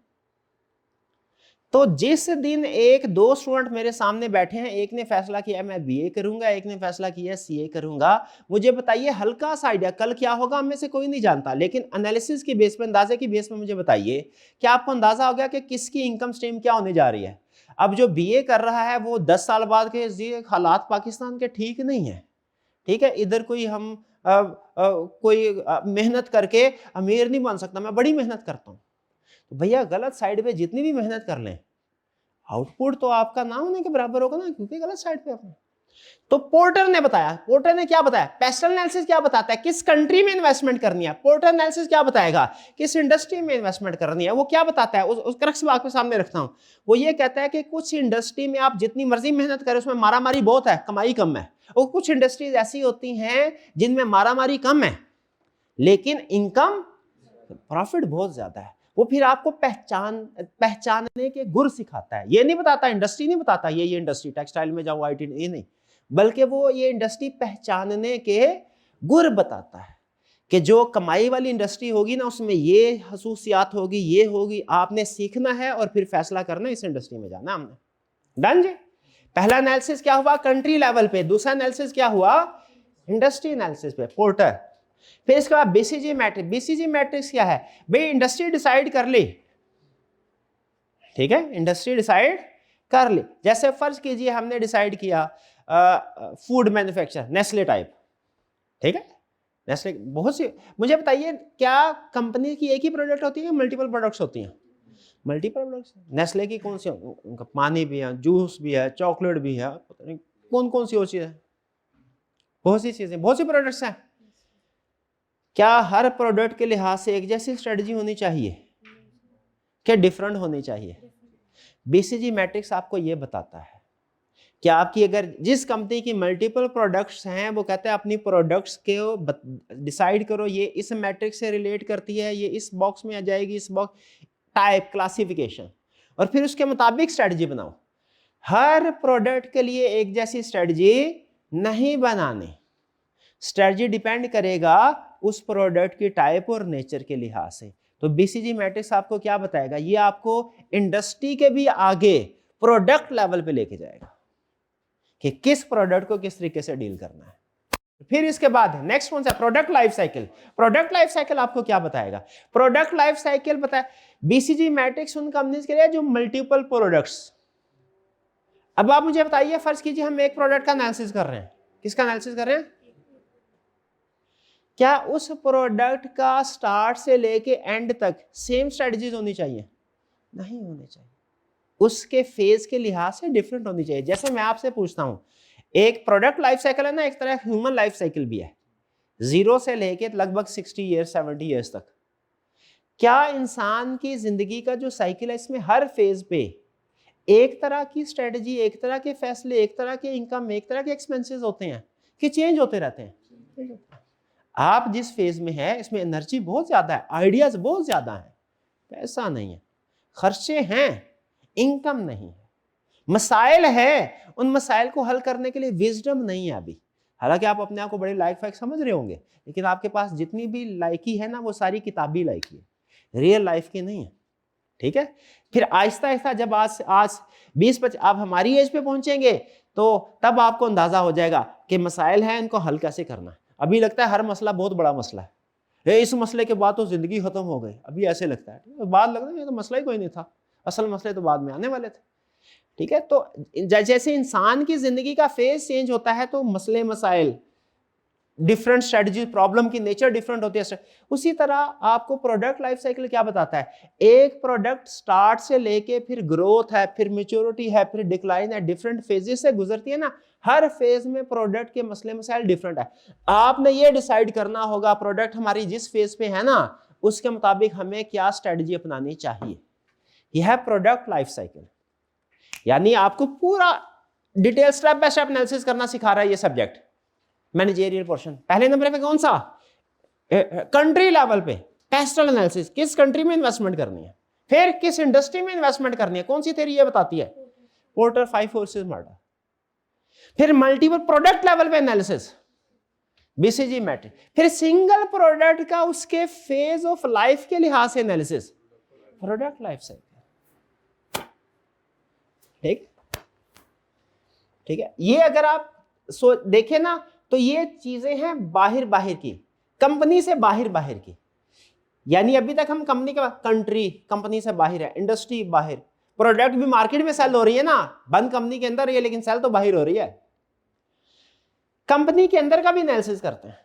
तो जिस दिन एक दो स्टूडेंट मेरे सामने बैठे हैं, एक ने फैसला किया मैं बीए करूंगा, एक ने फैसला किया सीए करूंगा, मुझे बताइए हल्का सा आइडिया कल क्या होगा हम में से कोई नहीं जानता, लेकिन एनालिसिस की बेस पे, अंदाजे की बेस पे मुझे बताइए कि आपको अंदाजा हो गया कि किसकी इनकम स्ट्रीम क्या होने जा रही है। अब जो बीए कर रहा है वो 10 साल बाद के हालात पाकिस्तान के ठीक नहीं है। ठीक है, इधर कोई हम कोई मेहनत करके अमीर नहीं बन सकता, मैं बड़ी मेहनत करता हूँ। तो भैया गलत साइड पे जितनी भी मेहनत कर लें, आउटपुट तो आपका ना होने के बराबर होगा ना, क्योंकि गलत साइड पे आपने। तो पोर्टर ने बताया, पोर्टर ने क्या बताया? पेस्टल एनालिसिस क्या बताता है? किस कंट्री में इन्वेस्टमेंट करनी है। पोर्टर एनालिसिस क्या बताएगा? किस इंडस्ट्री में इन्वेस्टमेंट करनी है। वो क्या बताता है? उस क्रक्स में आपके सामने रखता हूं। वो ये कहता है कि कुछ इंडस्ट्री में आप जितनी मर्जी मेहनत करें उसमें मारामारी बहुत है, कमाई कम है। और कुछ इंडस्ट्रीज ऐसी होती हैं जिनमें मारामारी कम है लेकिन इनकम, प्रॉफिट बहुत ज्यादा है। वो फिर आपको पहचानने के गुर सिखाता है। ये नहीं बताता, इंडस्ट्री नहीं बताता ये इंडस्ट्री टेक्सटाइल में जाओ, आईटी, ये नहीं, बल्कि वो ये इंडस्ट्री पहचानने के गुर बताता है कि जो कमाई वाली इंडस्ट्री होगी ना उसमें ये खसूसियात होगी, ये होगी, आपने सीखना है और फिर फैसला करना इस इंडस्ट्री में जाना हमने। डन जी। पहला एनालिसिस क्या हुआ? कंट्री लेवल पे। दूसरा एनालिसिस क्या हुआ? इंडस्ट्री एनालिसिस पे, पोर्टर। फिर इसके बाद बीसीजी मैट्रिक्स। बीसीजी मैट्रिक्स क्या है भाई? इंडस्ट्री डिसाइड कर ली, ठीक है, इंडस्ट्री डिसाइड कर ली। जैसे फर्ज कीजिए हमने डिसाइड किया फूड मैन्युफैक्चर, नेस्ले टाइप, ठीक है, नेस्ले बहुत सी। मुझे बताइए क्या कंपनी की एक ही प्रोडक्ट होती है, मल्टीपल प्रोडक्ट्स होती हैं? Multiple products. नेस्ले की कौन सी? उनका पानी भी है, जूस भी है, चॉकलेट भी है, पता नहीं कौन कौन सी और चीज है, बहुत सी चीजें, बहुत सी प्रोडक्ट्स हैं। क्या हर प्रोडक्ट के लिहाज से एक जैसी स्ट्रेटजी होनी चाहिए? क्या डिफरेंट होनी चाहिए? बीसीजी मैट्रिक्स आपको यह बताता है कि आपकी अगर जिस कंपनी की मल्टीपल प्रोडक्ट्स हैं वो कहते हैं अपनी प्रोडक्ट्स के डिसाइड करो ये इस मैट्रिक्स से रिलेट करती है, ये इस बॉक्स में आ जाएगी, इस बॉक्स टाइप क्लासिफिकेशन, और फिर उसके मुताबिक स्ट्रेटजी बनाओ। हर प्रोडक्ट के लिए एक जैसी स्ट्रेटजी नहीं बनानी, स्ट्रेटजी डिपेंड करेगा उस प्रोडक्ट की टाइप और नेचर के लिहाज से। तो बीसीजी मैट्रिक्स आपको क्या बताएगा, ये आपको इंडस्ट्री के भी आगे प्रोडक्ट लेवल पे लेके जाएगा कि किस प्रोडक्ट को किस तरीके से डील करना है। फिर इसके बाद नेक्स्ट कौन सा, product life cycle. Product life cycle आपको क्या बताएगा, प्रोडक्ट लाइफ साइकिल बताए बीसीजी मैट्रिक्स उन कंपनीज के लिए जो मल्टीपल प्रोडक्ट्स। अब आप मुझे बताइए, फर्ज कीजिए हम एक प्रोडक्ट का एनालिसिस कर रहे हैं, किसका एनालिसिस कर रहे हैं, क्या उस प्रोडक्ट का स्टार्ट से लेके एंड तक सेम स्ट्रेटजीज होनी चाहिए, नहीं होनी चाहिए, उसके फेज के लिहाज से डिफरेंट होनी चाहिए। जैसे मैं आपसे पूछता हूं, एक प्रोडक्ट लाइफ साइकिल है ना, एक तरह ह्यूमन लाइफ साइकिल भी है, 0 से लेके लगभग 60 ईयर्स 70 ईयर्स तक। क्या इंसान की जिंदगी का जो साइकिल है इसमें हर फेज पे एक तरह की स्ट्रेटजी, एक तरह के फैसले, एक तरह के इनकम, एक तरह के एक्सपेंसेस होते हैं कि चेंज होते रहते हैं। आप जिस फेज में है इसमें एनर्जी बहुत ज्यादा है, आइडियाज बहुत ज्यादा है, पैसा नहीं है, खर्चे हैं, इनकम नहीं है, मसाइल है, उन मसाइल को हल करने के लिए विजडम नहीं है अभी। हालांकि आप अपने आप को बड़े लायक फायक समझ रहे होंगे, लेकिन आपके पास जितनी भी लायकी है ना वो सारी किताबी लायकी है, रियल लाइफ की नहीं है। ठीक है, फिर आहिस्ता आहिस्ता जब आज 20-25 आप हमारी एज पे पहुंचेंगे तो तब आपको अंदाजा हो जाएगा कि मसाइल हैं, इनको हल कैसे करना है। अभी लगता है हर मसला बहुत बड़ा मसला है, इस मसले के बाद तो जिंदगी खत्म हो गई, अभी ऐसे लगता है, बाद लगता है ये तो मसला ही कोई नहीं था, असल मसले तो बाद में आने वाले थे। ठीक है, तो जैसे इंसान की जिंदगी का फेज चेंज होता है तो मसले मसाइल डिफरेंट स्ट्रेटजी, प्रॉब्लम की नेचर डिफरेंट होती है। उसी तरह आपको प्रोडक्ट लाइफ साइकिल क्या बताता है, एक प्रोडक्ट स्टार्ट से लेके फिर ग्रोथ है, फिर मैच्योरिटी है, फिर डिक्लाइन है, डिफरेंट फेजेस से गुजरती है ना, हर फेज में प्रोडक्ट के मसले मसाइल डिफरेंट है। आपने ये डिसाइड करना होगा प्रोडक्ट हमारी जिस फेज पे है ना उसके मुताबिक हमें क्या स्ट्रेटजी अपनानी चाहिए। यह है प्रोडक्ट लाइफ साइकिल, यानी आपको पूरा detail step by step analysis करना सिखा रहा है ये सब्जेक्ट, मैनेजरियल पोर्शन। पहले नंबर पे कौन सा, कंट्री लेवल पे टेक्सटाइल एनालिसिस, किस कंट्री में इन्वेस्टमेंट करनी है, फिर किस इंडस्ट्री में इन्वेस्टमेंट करनी है, कौन सी थ्योरी ये बताती है, पोर्टर 5 फोर्सेस मॉडल। फिर मल्टीपल प्रोडक्ट लेवल पे एनालिसिस, बीसीजी मैट्रिक। फिर सिंगल प्रोडक्ट का उसके फेज ऑफ लाइफ के लिहाज से एनालिसिस, प्रोडक्ट लाइफ साइकिल। ठीक ठीक है, ये अगर आप देखें ना तो ये चीजें हैं बाहर बाहर की, कंपनी से बाहर बाहर की। यानी अभी तक हम कंपनी के कंट्री कंपनी से बाहर है, इंडस्ट्री बाहर, प्रोडक्ट भी मार्केट में सेल हो रही है ना, बंद कंपनी के अंदर है लेकिन सेल तो बाहर हो रही है। कंपनी के अंदर का भी एनालिसिस करते हैं,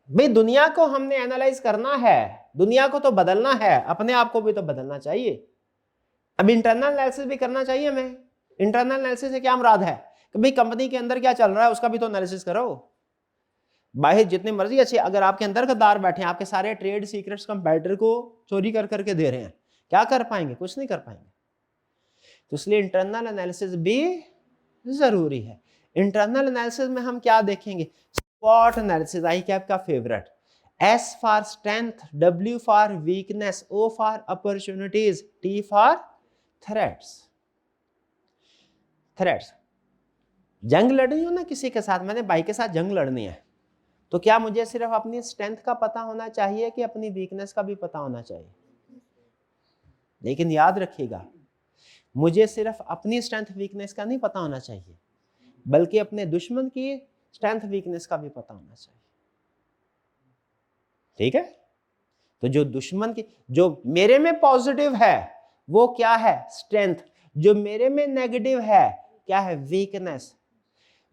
भाई दुनिया को हमने एनालाइज करना है, दुनिया को तो बदलना है, अपने आप को भी तो बदलना चाहिए। अब इंटरनल एनालिसिस भी करना चाहिए हमें। इंटरनल एनालिसिस से क्या मुराद है कि भाई कंपनी के अंदर क्या चल रहा है उसका भी तो एनालिसिस करो। बाहर जितने मर्जी अच्छे, अगर आपके अंदर गद्दार बैठे हैं, आपके सारे ट्रेड सीक्रेट्स कंपेटिटर को चोरी कर करके दे रहे हैं, क्या कर पाएंगे, कुछ नहीं कर पाएंगे। तो इसलिए इंटरनल एनालिसिस भी जरूरी है। इंटरनल एनालिसिस में हम क्या देखेंगे, SWOT एनालिसिस, आई कैप का favourite, S for strength, W for weakness, O for opportunities, T for threats. Threats, जंग लड़नी हो ना किसी के साथ, मैंने भाई के साथ जंग लड़नी है, तो क्या मुझे सिर्फ अपनी स्ट्रेंथ का पता होना चाहिए कि अपनी वीकनेस का भी पता होना चाहिए? लेकिन याद रखिएगा, मुझे सिर्फ अपनी स्ट्रेंथ वीकनेस का नहीं पता होना चाहिए, बल्कि अपने दुश्मन की स्ट्रेंथ वीकनेस का भी पता होना चाहिए। ठीक है, तो जो दुश्मन की, जो मेरे में पॉजिटिव है वो क्या है, स्ट्रेंथ, जो मेरे में नेगेटिव है क्या है, वीकनेस।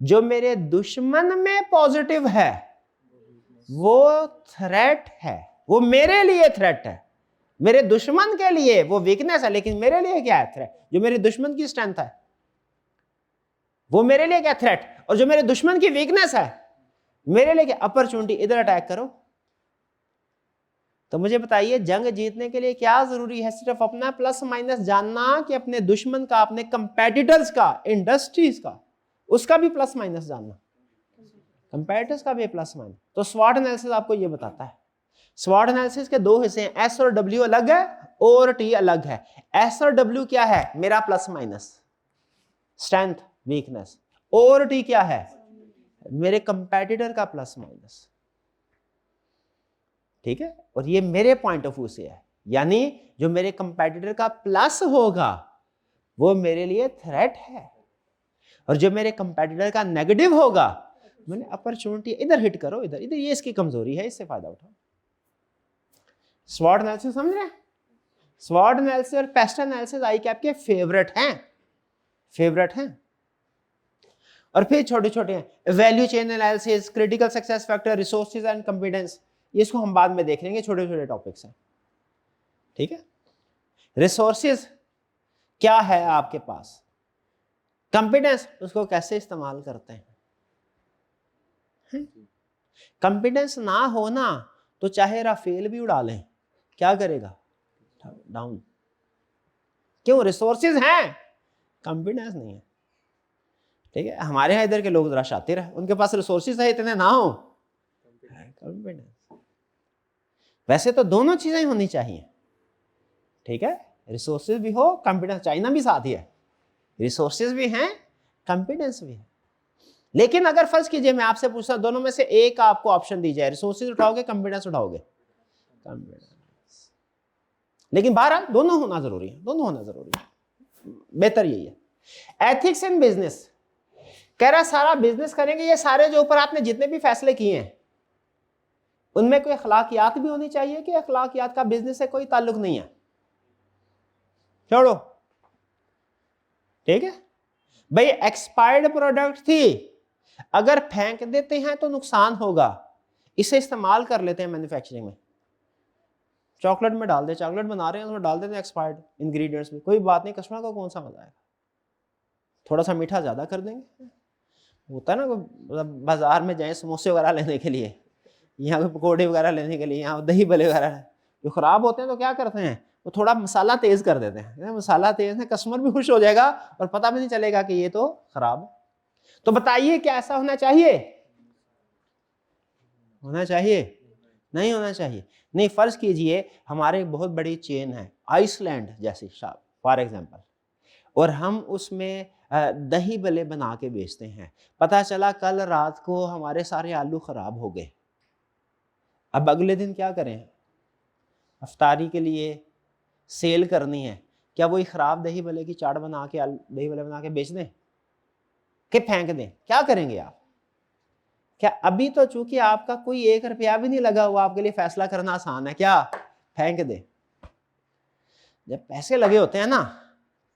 जो मेरे दुश्मन में पॉजिटिव है वो थ्रेट है, वो मेरे लिए थ्रेट है, मेरे दुश्मन के लिए वो वीकनेस है, लेकिन मेरे लिए क्या है, थ्रेट। जो मेरे दुश्मन की स्ट्रेंथ है वो मेरे लिए क्या, थ्रेट, और जो मेरे दुश्मन की वीकनेस है मेरे लिए क्या, अपॉर्चुनिटी। इधर अटैक करो, तो मुझे बताइए जंग जीतने के लिए क्या जरूरी है? सिर्फ अपना प्लस माइनस जानना कि अपने दुश्मन का, अपने कंपेटिटर्स का, इंडस्ट्रीज का, उसका भी प्लस माइनस जानना, कंपेटिटर्स का भी प्लस माइनस। तो स्वॉट एनालिसिस आपको ये बताता है। स्वॉट एनालिसिस के दो हिस्से हैं, एस और डब्ल्यू अलग है, ओ और टी अलग है। एस और डब्ल्यू क्या है? मेरा प्लस माइनस, स्ट्रेंथ, वीकनेस। ओ और टी क्या है? मेरे कंपेटिटर का प्लस माइनस। ठीक है, और ये मेरे पॉइंट ऑफ व्यू से है, यानी जो मेरे कंपेटिटर का प्लस होगा वो मेरे लिए थ्रेट है, और जो मेरे कंपेटिटर का नेगेटिव होगा मैंने अपॉर्चुनिटी। इधर हिट करो, इधर इधर, ये इसकी कमजोरी है, इससे फायदा उठाओ। स्वॉट एनालिसिस समझ रहे हैं? स्वॉट एनालिसिस और पेस्ट एनालिसिस आई कैप के फेवरेट हैं, फेवरेट हैं। और फिर छोटे छोटे हैं, value chain analysis, critical success factor, resources and competence, इसको हम बाद में देख लेंगे, छोटे छोटे टॉपिक्स हैं। ठीक है, रिसोर्सेज क्या है आपके पास, कंपिटेंस उसको कैसे इस्तेमाल करते हैं। कंपिटेंस ना होना तो चाहे राफेल भी उड़ा लें, क्या करेगा? डाउन। क्यों? रिसोर्सेज हैं, कंपिटेंस नहीं है। ठीक है, हमारे यहाँ इधर के लोग जरा शातिर हैं, उनके पास रिसोर्सेज है, इतने ना हो कंपिटेंस। वैसे तो दोनों चीजें होनी चाहिए। ठीक है, रिसोर्सेज भी हो, कंपिटेंस। चाइना भी साथ ही है, रिसोर्सेज भी हैं, कंपिटेंस भी है। लेकिन अगर फर्ज कीजिए मैं आपसे पूछता दोनों में से एक आपको ऑप्शन दी जाए, रिसोर्सेज उठाओगे कंपिटेंस उठाओगे? कंपिटेंस। लेकिन बहरहाल दोनों होना जरूरी है, दोनों होना जरूरी है, बेहतर यही है। एथिक्स इन बिजनेस कह रहा सारा बिजनेस करेंगे, ये सारे जो ऊपर आपने जितने भी फैसले किए हैं उनमें कोई अखलाकियात भी होनी चाहिए कि अखलाकियात का बिजनेस से कोई ताल्लुक नहीं है? छोड़ो। ठीक है भाई, एक्सपायर्ड प्रोडक्ट थी, अगर फेंक देते हैं तो नुकसान होगा, इसे इस्तेमाल कर लेते हैं मैन्युफैक्चरिंग में। चॉकलेट में डाल दे, चॉकलेट बना रहे हैं उसमें डाल देते हैं एक्सपायर्ड इंग्रेडिएंट्स में, कोई बात नहीं, कस्टमर को कौन सा मजा आएगा, थोड़ा सा मीठा ज्यादा कर देंगे। होता है ना, बाजार में जाए समोसे वगैरह लेने के लिए, यहाँ पे पकौड़े वगैरह लेने के लिए, यहाँ दही भले वगैरह जो खराब होते हैं तो क्या करते हैं, वो थोड़ा मसाला तेज कर देते हैं। मसाला तेज है, कस्टमर भी खुश हो जाएगा और पता भी नहीं चलेगा कि ये तो खराब है। तो बताइए क्या ऐसा होना चाहिए? होना चाहिए? नहीं होना चाहिए। नहीं, फर्ज कीजिए हमारे एक बहुत बड़ी चेन है आइसलैंड जैसी शॉप फॉर एग्जांपल, और हम उसमें दही भल्ले बना के बेचते हैं। पता चला कल रात को हमारे सारे आलू खराब हो गए, अब अगले दिन क्या करें? अफ्तारी के लिए सेल करनी है, क्या वही खराब दही भल्ले की चाट बना के, दही भल्ले बना के बेच दें कि फेंक दें? क्या करेंगे आप? क्या अभी तो चूंकि आपका कोई 1 रुपया भी नहीं लगा हुआ, आपके लिए फैसला करना आसान है, क्या फेंक दे? जब पैसे लगे होते हैं ना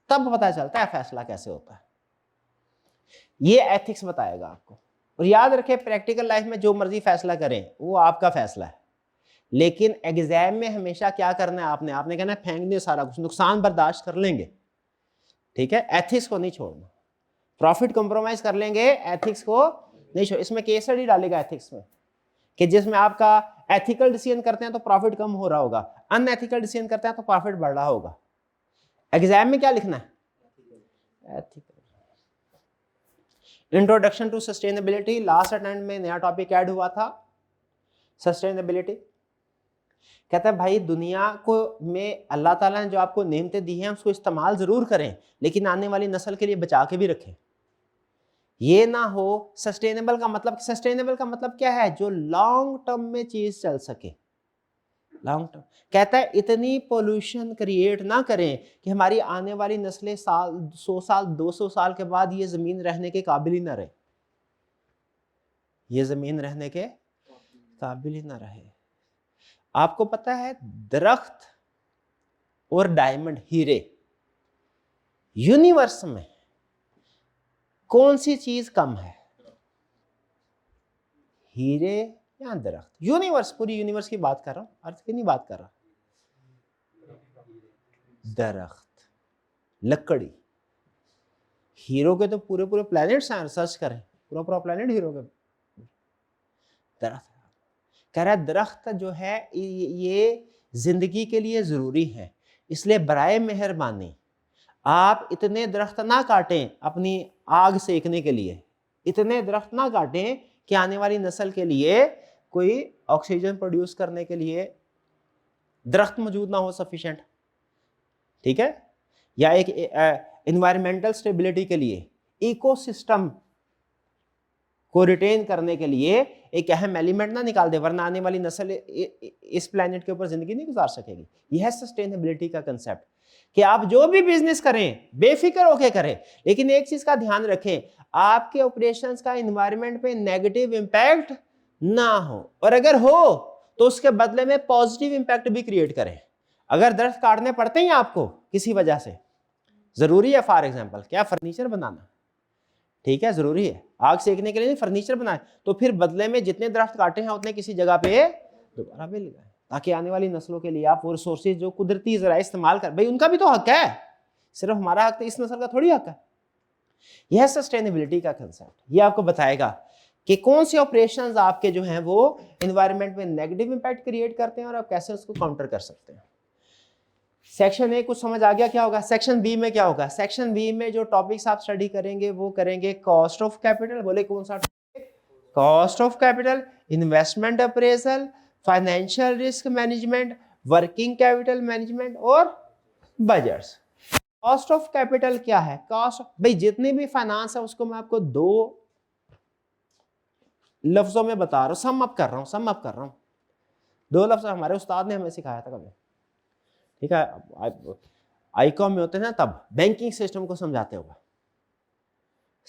तब पता चलता है फैसला कैसे होता है। ये एथिक्स बताएगा आपको। और याद रखें, प्रैक्टिकल लाइफ में जो मर्जी फैसला करें वो आपका फैसला है, लेकिन एग्जाम में हमेशा क्या करना है आपने? आपने कहना है फेंक दे सारा कुछ, नुकसान बर्दाश्त कर लेंगे। ठीक है, एथिक्स को नहीं छोड़ना। प्रॉफिट कंप्रोमाइज कर लेंगे, एथिक्स को नहीं छोड़। इसमें केस स्टडी डालेगा एथिक्स में कि जिसमें आपका एथिकल डिसीजन करते हैं तो प्रॉफिट कम हो रहा होगा, अनएथिकल डिसीजन करते हैं तो प्रॉफिट बढ़ रहा होगा। एग्जाम में क्या लिखना है? Ethical. Introduction to sustainability, last attempt में नया टॉपिक ऐड हुआ था, सस्टेनेबिलिटी। कहता है भाई दुनिया को में अल्लाह ताला ने जो आपको नेमतें दी हैं उसको इस्तेमाल जरूर करें, लेकिन आने वाली नस्ल के लिए बचा के भी रखें। ये ना हो सस्टेनेबल का मतलब, सस्टेनेबल का मतलब क्या है? जो लॉन्ग टर्म में चीज चल सके, लॉन्ग टर्म। कहता है इतनी पोल्यूशन क्रिएट ना करें कि हमारी आने वाली नस्लें 100 साल 200 साल के बाद ये जमीन रहने के काबिल ही ना रहे, ये जमीन रहने के काबिल ही ना रहे। आपको पता है दरख्त और डायमंड, हीरे, यूनिवर्स में कौन सी चीज कम है? हीरे या दरख्त? यूनिवर्स, पूरी यूनिवर्स की बात कर रहा हूं, अर्थ की नहीं बात कर रहा। दरख्त, लकड़ी। हीरो के तो पूरे पूरे प्लैनेट्स हैं, रिसर्च करें, पूरा पूरा प्लैनेट हीरो के। दरख्त कह रहा है दरख्त जो है ये जिंदगी के लिए ज़रूरी हैं। इसलिए बराए मेहरबानी आप इतने दरख्त ना काटें अपनी आग सेकने के लिए, इतने दरख्त ना काटें कि आने वाली नस्ल के लिए कोई ऑक्सीजन प्रोड्यूस करने के लिए दरख्त मौजूद ना हो सफिशिएंट, ठीक है, या एक एनवायरमेंटल स्टेबिलिटी के लिए, इकोसिस्टम को रिटेन करने के लिए एक अहम एलिमेंट ना निकाल दे, वरना आने वाली नस्ल इस प्लेनेट के ऊपर जिंदगी नहीं गुजार सकेगी। यह है सस्टेनेबिलिटी का कंसेप्ट कि आप जो भी बिजनेस करें बेफिक्र होके करें, लेकिन एक चीज का ध्यान रखें, आपके ऑपरेशंस का एनवायरनमेंट पे नेगेटिव इंपैक्ट ना हो, और अगर हो तो उसके बदले में पॉजिटिव इंपैक्ट भी क्रिएट करें। अगर दरख्त काटने पड़ते हैं आपको किसी वजह से, जरूरी है फॉर एग्जाम्पल क्या फर्नीचर बनाना, ठीक है, जरूरी है, आग सेकने के लिए नहीं, फर्नीचर बनाए, तो फिर बदले में जितने दरख्त काटे हैं उतने किसी जगह पे दोबारा मिल गए, ताकि आने वाली नस्लों के लिए आप वो रिसोर्सेज जो कुदरती जरा इस्तेमाल कर, भाई उनका भी तो हक है, सिर्फ हमारा हक तो इस नस्ल का थोड़ी हक है। यह सस्टेनेबिलिटी का कंसेप्ट ये आपको बताएगा कि कौन से ऑपरेशंस आपके जो हैं वो एनवायरनमेंट में नेगेटिव इंपैक्ट क्रिएट करते हैं और आप कैसे उसको काउंटर कर सकते हैं। सेक्शन ए कुछ समझ आ गया क्या होगा। सेक्शन बी में क्या होगा, सेक्शन बी में जो टॉपिक्स आप स्टडी करेंगे वो करेंगे कॉस्ट ऑफ कैपिटल, बोले कौन सा, cost of capital, investment appraisal, financial risk management, working capital management और बजट्स। कॉस्ट ऑफ कैपिटल क्या है, कॉस्ट भाई जितनी भी फाइनेंस है उसको मैं आपको दो लफ्जों में बता रहा हूं, सम अप कर रहा हूं, दो लफ्ज हमारे उस्ताद ने हमें सिखाया था कभी, ठीक है, आईकॉम में होते हैं ना तब, बैंकिंग सिस्टम को समझाते हुए।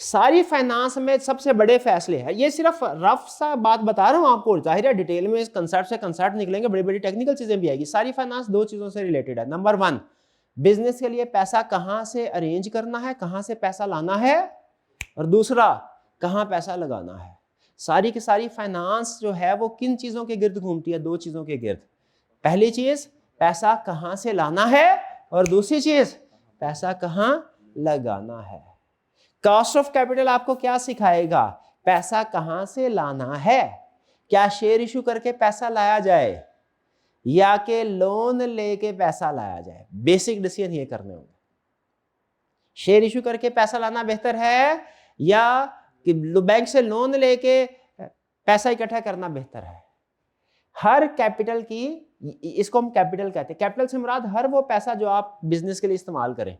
सारी फाइनेंस में सबसे बड़े फैसले हैं, ये सिर्फ रफ सा बात बता रहा हूं आपको, जाहिर है डिटेल में इस कंसेप्ट से कंसेप्ट निकलेंगे, बड़ी बड़ी टेक्निकल चीजें भी आएगी। सारी फाइनेंस दो चीजों से रिलेटेड है। नंबर वन, बिजनेस के लिए पैसा कहां से अरेंज करना है, कहां से पैसा लाना है, और दूसरा कहां पैसा लगाना है। सारी की सारी फाइनेंस जो है वो किन चीजों के गिर्द घूमती है, दो चीजों के गिर्द। पहली चीज पैसा कहां से लाना है, और दूसरी चीज पैसा कहां लगाना है। कॉस्ट ऑफ कैपिटल आपको क्या सिखाएगा, पैसा कहां से लाना है, क्या शेयर इशू करके पैसा लाया जाए या कि लोन लेके पैसा लाया जाए, बेसिक डिसीजन ये करने होंगे। शेयर इशू करके पैसा लाना बेहतर है या कि बैंक से लोन लेके पैसा इकट्ठा करना बेहतर है। हर कैपिटल की, इसको हम कैपिटल कहते हैं, कैपिटल से मुराद हर वो पैसा जो आप बिजनेस के लिए इस्तेमाल करें।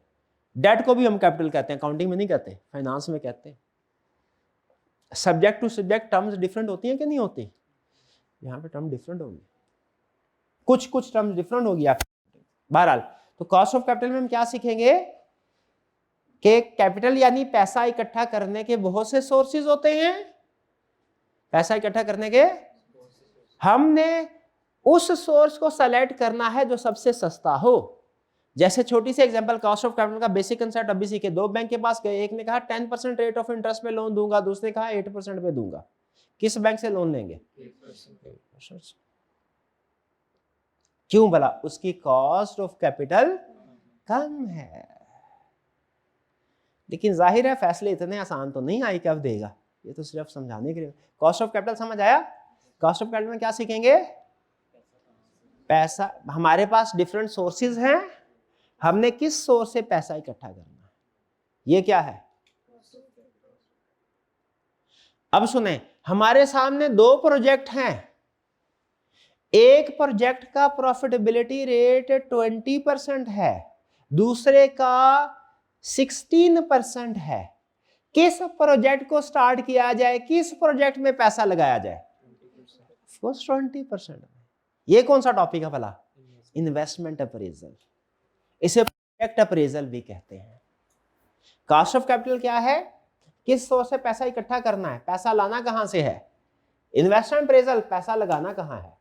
डेट को भी हम कैपिटल कहते हैं, अकाउंटिंग में नहीं कहते, फाइनेंस में कहते हैं। Subject to subject terms different होती हैं कि नहीं होती, यहाँ पे टर्म डिफरेंट होगी, कुछ टर्म्स डिफरेंट होगी आप। बहरहाल तो कॉस्ट ऑफ कैपिटल में हम क्या सीखेंगे कि कैपिटल यानी पैसा इकट्ठा करने के बहुत से सोर्सेज होते हैं, पैसा इकट्ठा करने के, हमने उस सोर्स को सेलेक्ट करना है जो सबसे सस्ता हो। जैसे छोटी सी एग्जांपल, कॉस्ट ऑफ कैपिटल का बेसिक कंसेप्ट अभी सीखे। दो बैंक के पास गए, एक ने कहा 10% रेट ऑफ इंटरेस्ट पे लोन दूंगा, दूसरे ने कहा 8% पे दूंगा। किस बैंक से लोन लेंगे? 8%। क्यों भला? उसकी कॉस्ट ऑफ कैपिटल कम है। लेकिन जाहिर है फैसले इतने आसान तो नहीं आई कब देगा, ये तो सिर्फ समझाने के लिए। कॉस्ट ऑफ कैपिटल समझ आया? कॉस्ट ऑफ कैपिटल में क्या सीखेंगे? पैसा, हमारे पास डिफरेंट सोर्सेज हैं, हमने किस सोर्स से पैसा इकट्ठा करना है, ये क्या है। अब सुने, हमारे सामने दो प्रोजेक्ट हैं, एक प्रोजेक्ट का प्रॉफिटेबिलिटी रेट 20% है, दूसरे का 16% है। किस प्रोजेक्ट को स्टार्ट किया जाए, किस प्रोजेक्ट में पैसा लगाया जाए? 20%। ये कौन सा टॉपिक है भला? इन्वेस्टमेंट अप्रेजल, इसे प्रोजेक्ट अप्रेजल भी कहते हैं। कॉस्ट ऑफ कैपिटल क्या है? किस सोर्स से पैसा इकट्ठा करना है, पैसा लाना कहां से है। इन्वेस्टमेंट अप्रेजल, पैसा लगाना कहां है।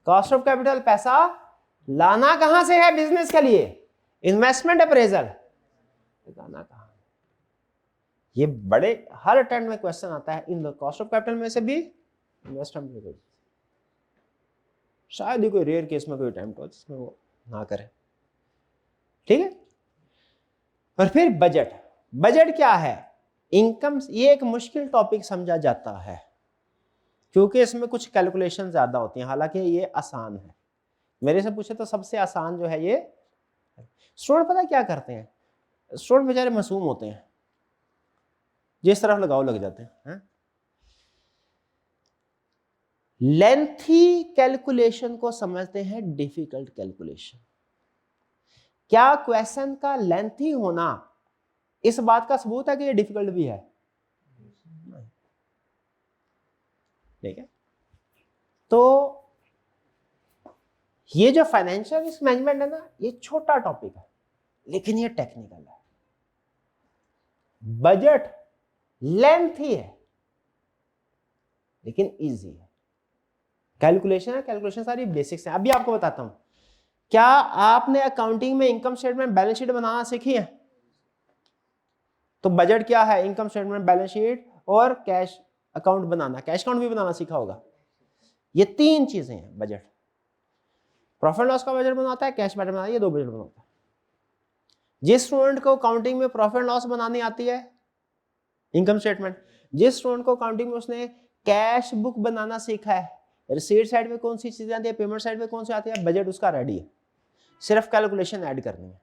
कॉस्ट ऑफ कैपिटल, पैसा लाना कहां से है बिजनेस के लिए। इन्वेस्टमेंट अप्रेजल, लगाना कहां है। ये बड़े हर अटेम्प्ट में क्वेश्चन आता है इन कॉस्ट ऑफ कैपिटल में से भी, इन्वेस्टमेंट अप्रेजल। शायद ही कोई रेयर केस में कोई अटेम्प्ट हो जिसमें वो ना करे, ठीक है। और फिर बजट। बजट क्या है? इनकम। ये एक मुश्किल टॉपिक समझा जाता है क्योंकि इसमें कुछ कैलकुलेशन ज्यादा होती हैं, हालांकि ये आसान है। मेरे से पूछे तो सबसे आसान जो है ये। स्टूडेंट पता क्या करते हैं, स्टूडेंट बेचारे मासूम होते हैं, जिस तरफ लगाओ लग जाते हैं। लेंथी कैलकुलेशन को समझते हैं डिफिकल्ट कैलकुलेशन। क्या क्वेश्चन का लेंथी होना इस बात का सबूत है कि ये डिफिकल्ट भी है? ठीक है, तो ये जो फाइनेंशियल रिस्क मैनेजमेंट है ना, ये छोटा टॉपिक है लेकिन ये टेक्निकल है। बजट लेंथी है लेकिन इजी है। कैलकुलेशन है, कैलकुलेशन सारी बेसिक्स हैं। अभी आपको बताता हूं, क्या आपने अकाउंटिंग में इनकम स्टेटमेंट बैलेंस शीट बनाना सीखी है? तो बजट क्या है? इनकम स्टेटमेंट, बैलेंस शीट और कैश अकाउंट बनाना। कैश अकाउंट भी बनाना सीखा होगा। ये तीन चीजें हैं बजट। प्रॉफिट लॉस का बजट बनाता है, कैश बजट बनाता है, ये दो बजट बनाता है। जिस स्टूडेंट को अकाउंटिंग में प्रॉफिट लॉस बनानी आती है, इनकम स्टेटमेंट, जिस स्टूडेंट को अकाउंटिंग में उसने कैश बुक बनाना सीखा है, रिसीट साइड में कौन सी चीजें आती है, पेमेंट साइड में कौन सी आती है, बजट उसका रेडी है, सिर्फ कैलकुलेशन ऐड करनी है।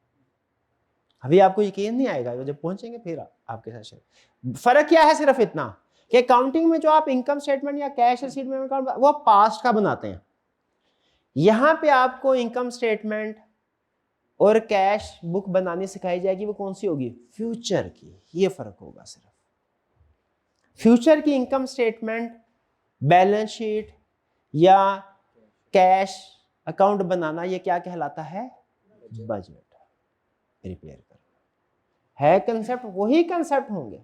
अभी आपको यकीन नहीं आएगा, जब पहुंचेंगे फिर आपके साथ। फर्क क्या है? सिर्फ इतना कि अकाउंटिंग में जो आप इनकम स्टेटमेंट या कैश रिसीट में वो पास्ट का बनाते हैं, यहां पे आपको इनकम स्टेटमेंट और कैश बुक बनानी सिखाई जाएगी। वो कौन सी होगी? फ्यूचर की। ये फर्क होगा सिर्फ। फ्यूचर की इनकम स्टेटमेंट, बैलेंस शीट या कैश अकाउंट बनाना, ये क्या कहलाता है? बजट प्रिपेयर करना है। कंसेप्ट वही कंसेप्ट होंगे,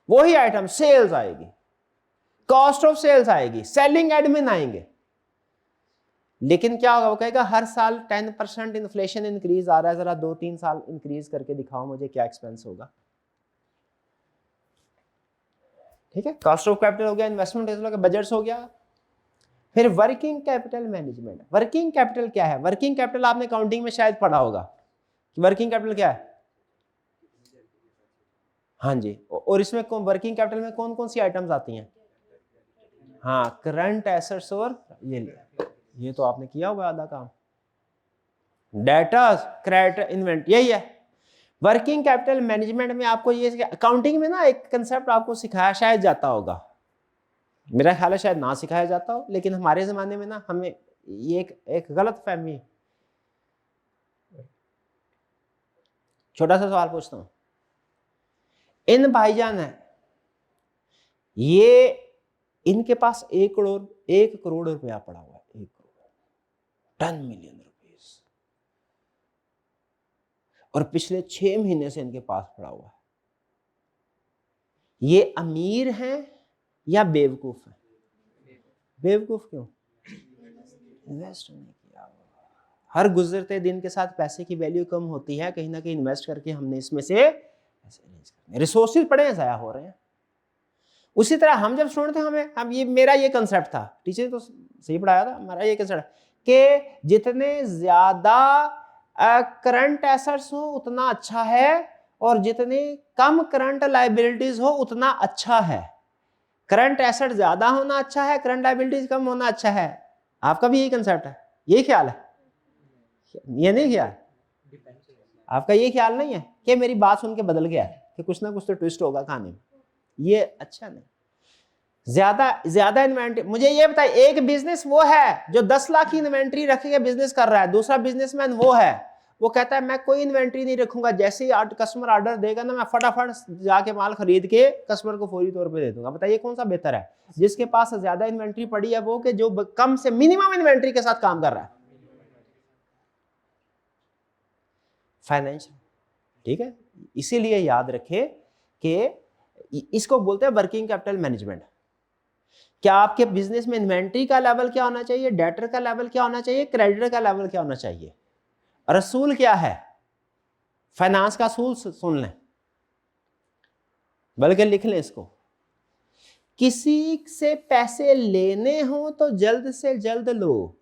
वही आइटम, सेल्स आएगी, कॉस्ट ऑफ सेल्स आएगी, सेलिंग एडमिन आएंगे, लेकिन क्या होगा? वो कहेगा हर साल 10% इन्फ्लेशन इंक्रीज आ रहा है, जरा 2-3 साल इंक्रीज करके दिखाओ मुझे क्या एक्सपेंस होगा। ठीक है, कॉस्ट ऑफ कैपिटल हो गया, इन्वेस्टमेंट हो गया, बजट्स हो गया। फिर working capital management. Working capital क्या है? वर्किंग कैपिटल आपने अकाउंटिंग में शायद पढ़ा होगा कि वर्किंग कैपिटल क्या है। हाँ जी, और इसमें वर्किंग कैपिटल में कौन कौन सी आइटम्स आती हैं? हाँ, करंट एसेट्स और ये तो आपने किया हुआ आधा काम, डेटर्स, क्रेडिट, इन्वेंट, यही है। वर्किंग कैपिटल मैनेजमेंट में आपको ये अकाउंटिंग में ना एक कंसेप्ट आपको सिखाया शायद जाता होगा, मेरा ख्याल है शायद ना सिखाया जाता हो, लेकिन हमारे ज़माने में ना हमें ये एक गलत फहमी। छोटा सा सवाल पूछता हूँ, इन भाईजान है, ये इनके पास 1 करोड़ रुपया पड़ा हुआ है, 1 करोड़, 10 मिलियन रुपीस, और पिछले 6 महीने से इनके पास पड़ा हुआ है। ये अमीर हैं या बेवकूफ है? बेवकूफ क्यों? इन्वेस्ट नहीं किया। हर गुजरते दिन के साथ पैसे की वैल्यू कम होती है, कहीं ना कहीं इन्वेस्ट करके हमने इसमें से रिसोर्सेज पड़े हैं, जाया हो रहे हैं। उसी तरह हम जब स्टूडेंट थे, हम ये मेरा ये कंसेप्ट था, टीचर तो सही पढ़ाया था, हमारा ये कंसेप्ट कि जितने ज्यादा करंट एसेट्स हो उतना अच्छा है, और जितने कम करंट लायबिलिटीज हो उतना अच्छा है। करंट एसेट ज्यादा होना अच्छा है, करंट लायबिलिटीज कम होना अच्छा है। आपका भी यही कंसेप्ट है, यही ख्याल है? ये नहीं ख्याल? आपका ये ख्याल नहीं है कि मेरी बात सुन के बदल गया है कि कुछ ना कुछ तो ट्विस्ट होगा खाने में? ये अच्छा नहीं। ज्यादा इन्वेंट्री, मुझे ये बताइए, एक बिजनेस वो है जो 10 लाख की इन्वेंट्री रख के बिजनेस कर रहा है, दूसरा बिजनेसमैन वो है वो कहता है मैं कोई इन्वेंट्री नहीं रखूंगा, जैसे ही कस्टमर ऑर्डर देगा ना, मैं फटाफट जाके माल खरीद के कस्टमर को फौरी तौर पे दे दूंगा। बताइए कौन सा बेहतर है? जिसके पास ज्यादा इन्वेंट्री पड़ी है वो, कि जो कम से मिनिमम इन्वेंट्री के साथ काम कर रहा है। फाइनेंशियल, ठीक है, इसीलिए याद रखे कि इसको बोलते हैं वर्किंग कैपिटल मैनेजमेंट। क्या आपके बिजनेस में इन्वेंट्री का लेवल क्या होना चाहिए, डेटर का लेवल क्या होना चाहिए, क्रेडिटर का लेवल क्या होना चाहिए, रसूल क्या है? फाइनेंस का असूल सुन लें, बल्कि लिख लें इसको। किसी से पैसे लेने हो तो जल्द से जल्द लो,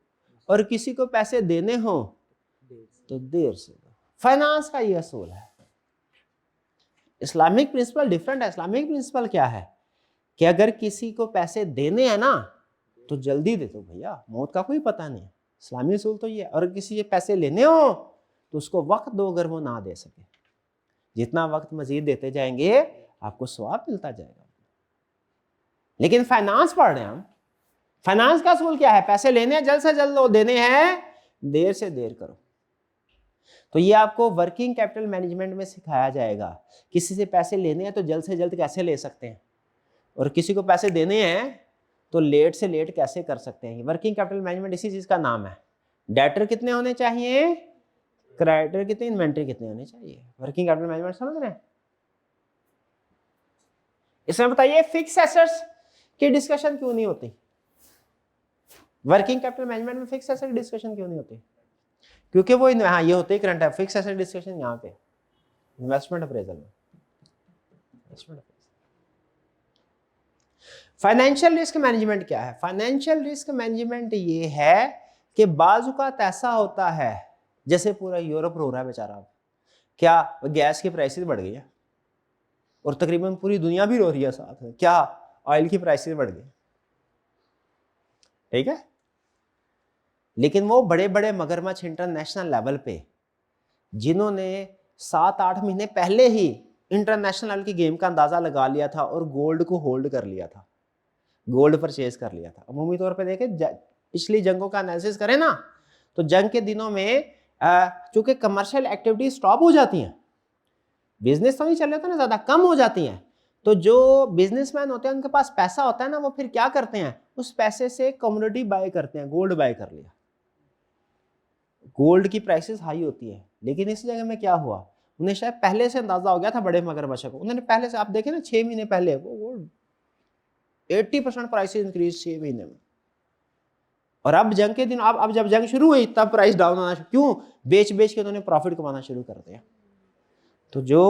और किसी को पैसे देने हो तो देर से दो। फाइनेंस का ये असूल है। इस्लामिक प्रिंसिपल डिफरेंट है। इस्लामिक प्रिंसिपल क्या है कि अगर किसी को पैसे देने हैं ना तो जल्दी दे दो भैया, मौत का कोई पता नहीं, इस्लामी उसूल तो ये है। और किसी से पैसे लेने हो तो उसको वक्त दो अगर वो ना दे सके। जितना वक्त मजीद देते जाएंगे आपको सवाब मिलता जाएगा। लेकिन फाइनेंस पढ़ रहे हैं हम, फाइनेंस का असूल क्या है? पैसे लेने हैं जल्द से जल्द लो, देने हैं देर से देर करो। तो ये आपको वर्किंग कैपिटल मैनेजमेंट में सिखाया जाएगा। किसी से पैसे लेने हैं तो जल्द से जल्द कैसे ले सकते हैं, और किसी को पैसे देने हैं तो लेट से लेट कैसे कर सकते हैं। वर्किंग कैपिटल मैनेजमेंट इसी चीज का नाम है। डेटर कितने होने चाहिए, क्रेडिटर कितने, इन्वेंटरी कितने होने चाहिए। वर्किंग कैपिटल मैनेजमेंट समझ रहे हैं? इसमें बताइए फिक्स एसेट्स की डिस्कशन क्यों नहीं होती? वर्किंग कैपिटल मैनेजमेंट में फिक्स एसेट की डिस्कशन क्यों नहीं होती? क्योंकि वो हाँ ये होते ही करंट है। फिक्स एसेट डिस्कशन यहाँ पे इन्वेस्टमेंट अप्रेजल में। फाइनेंशियल रिस्क मैनेजमेंट क्या है? फाइनेंशियल रिस्क मैनेजमेंट ये है कि बाज़-औक़ात ऐसा होता है, जैसे पूरा यूरोप रो रहा है बेचारा, क्या गैस की प्राइसेस बढ़ गई है और तकरीबन पूरी दुनिया भी रो रही है साथ में, क्या ऑयल की प्राइसेस बढ़ गई, ठीक है। लेकिन वो बड़े बड़े मगरमच्छ इंटरनेशनल लेवल पे जिन्होंने 7-8 महीने पहले ही इंटरनेशनल लेवल की गेम का अंदाजा लगा लिया था और गोल्ड को होल्ड कर लिया था, गोल्ड परचेज कर लिया था। अमूमी तौर पे देखें पिछली जंगों का एनालिसिस करें ना, तो जंग के दिनों में चूंकि कमर्शियल एक्टिविटी स्टॉप हो जाती हैं, बिजनेस तो नहीं चल रहे होते ना, ज्यादा कम हो जाती हैं, तो जो बिजनेसमैन होते हैं उनके पास पैसा होता है ना, वो फिर क्या करते हैं, उस पैसे से कमोडिटी बाय करते हैं। गोल्ड बाय कर लिया, गोल्ड की प्राइसेस हाई होती है। लेकिन इस जगह में क्या हुआ, उन्हें शायद पहले से अंदाजा हो गया था बड़े मगरमच्छ को, उन्होंने पहले से, आप देखें ना 6 महीने पहले वो गोल्ड 80% प्राइसेस इंक्रीज 6 महीने में। और अब जंग के दिन, अब जब जंग शुरू हुई तब प्राइस डाउन होना, क्यों? बेच के उन्होंने प्रॉफिट कमाना शुरू कर दिया। तो जो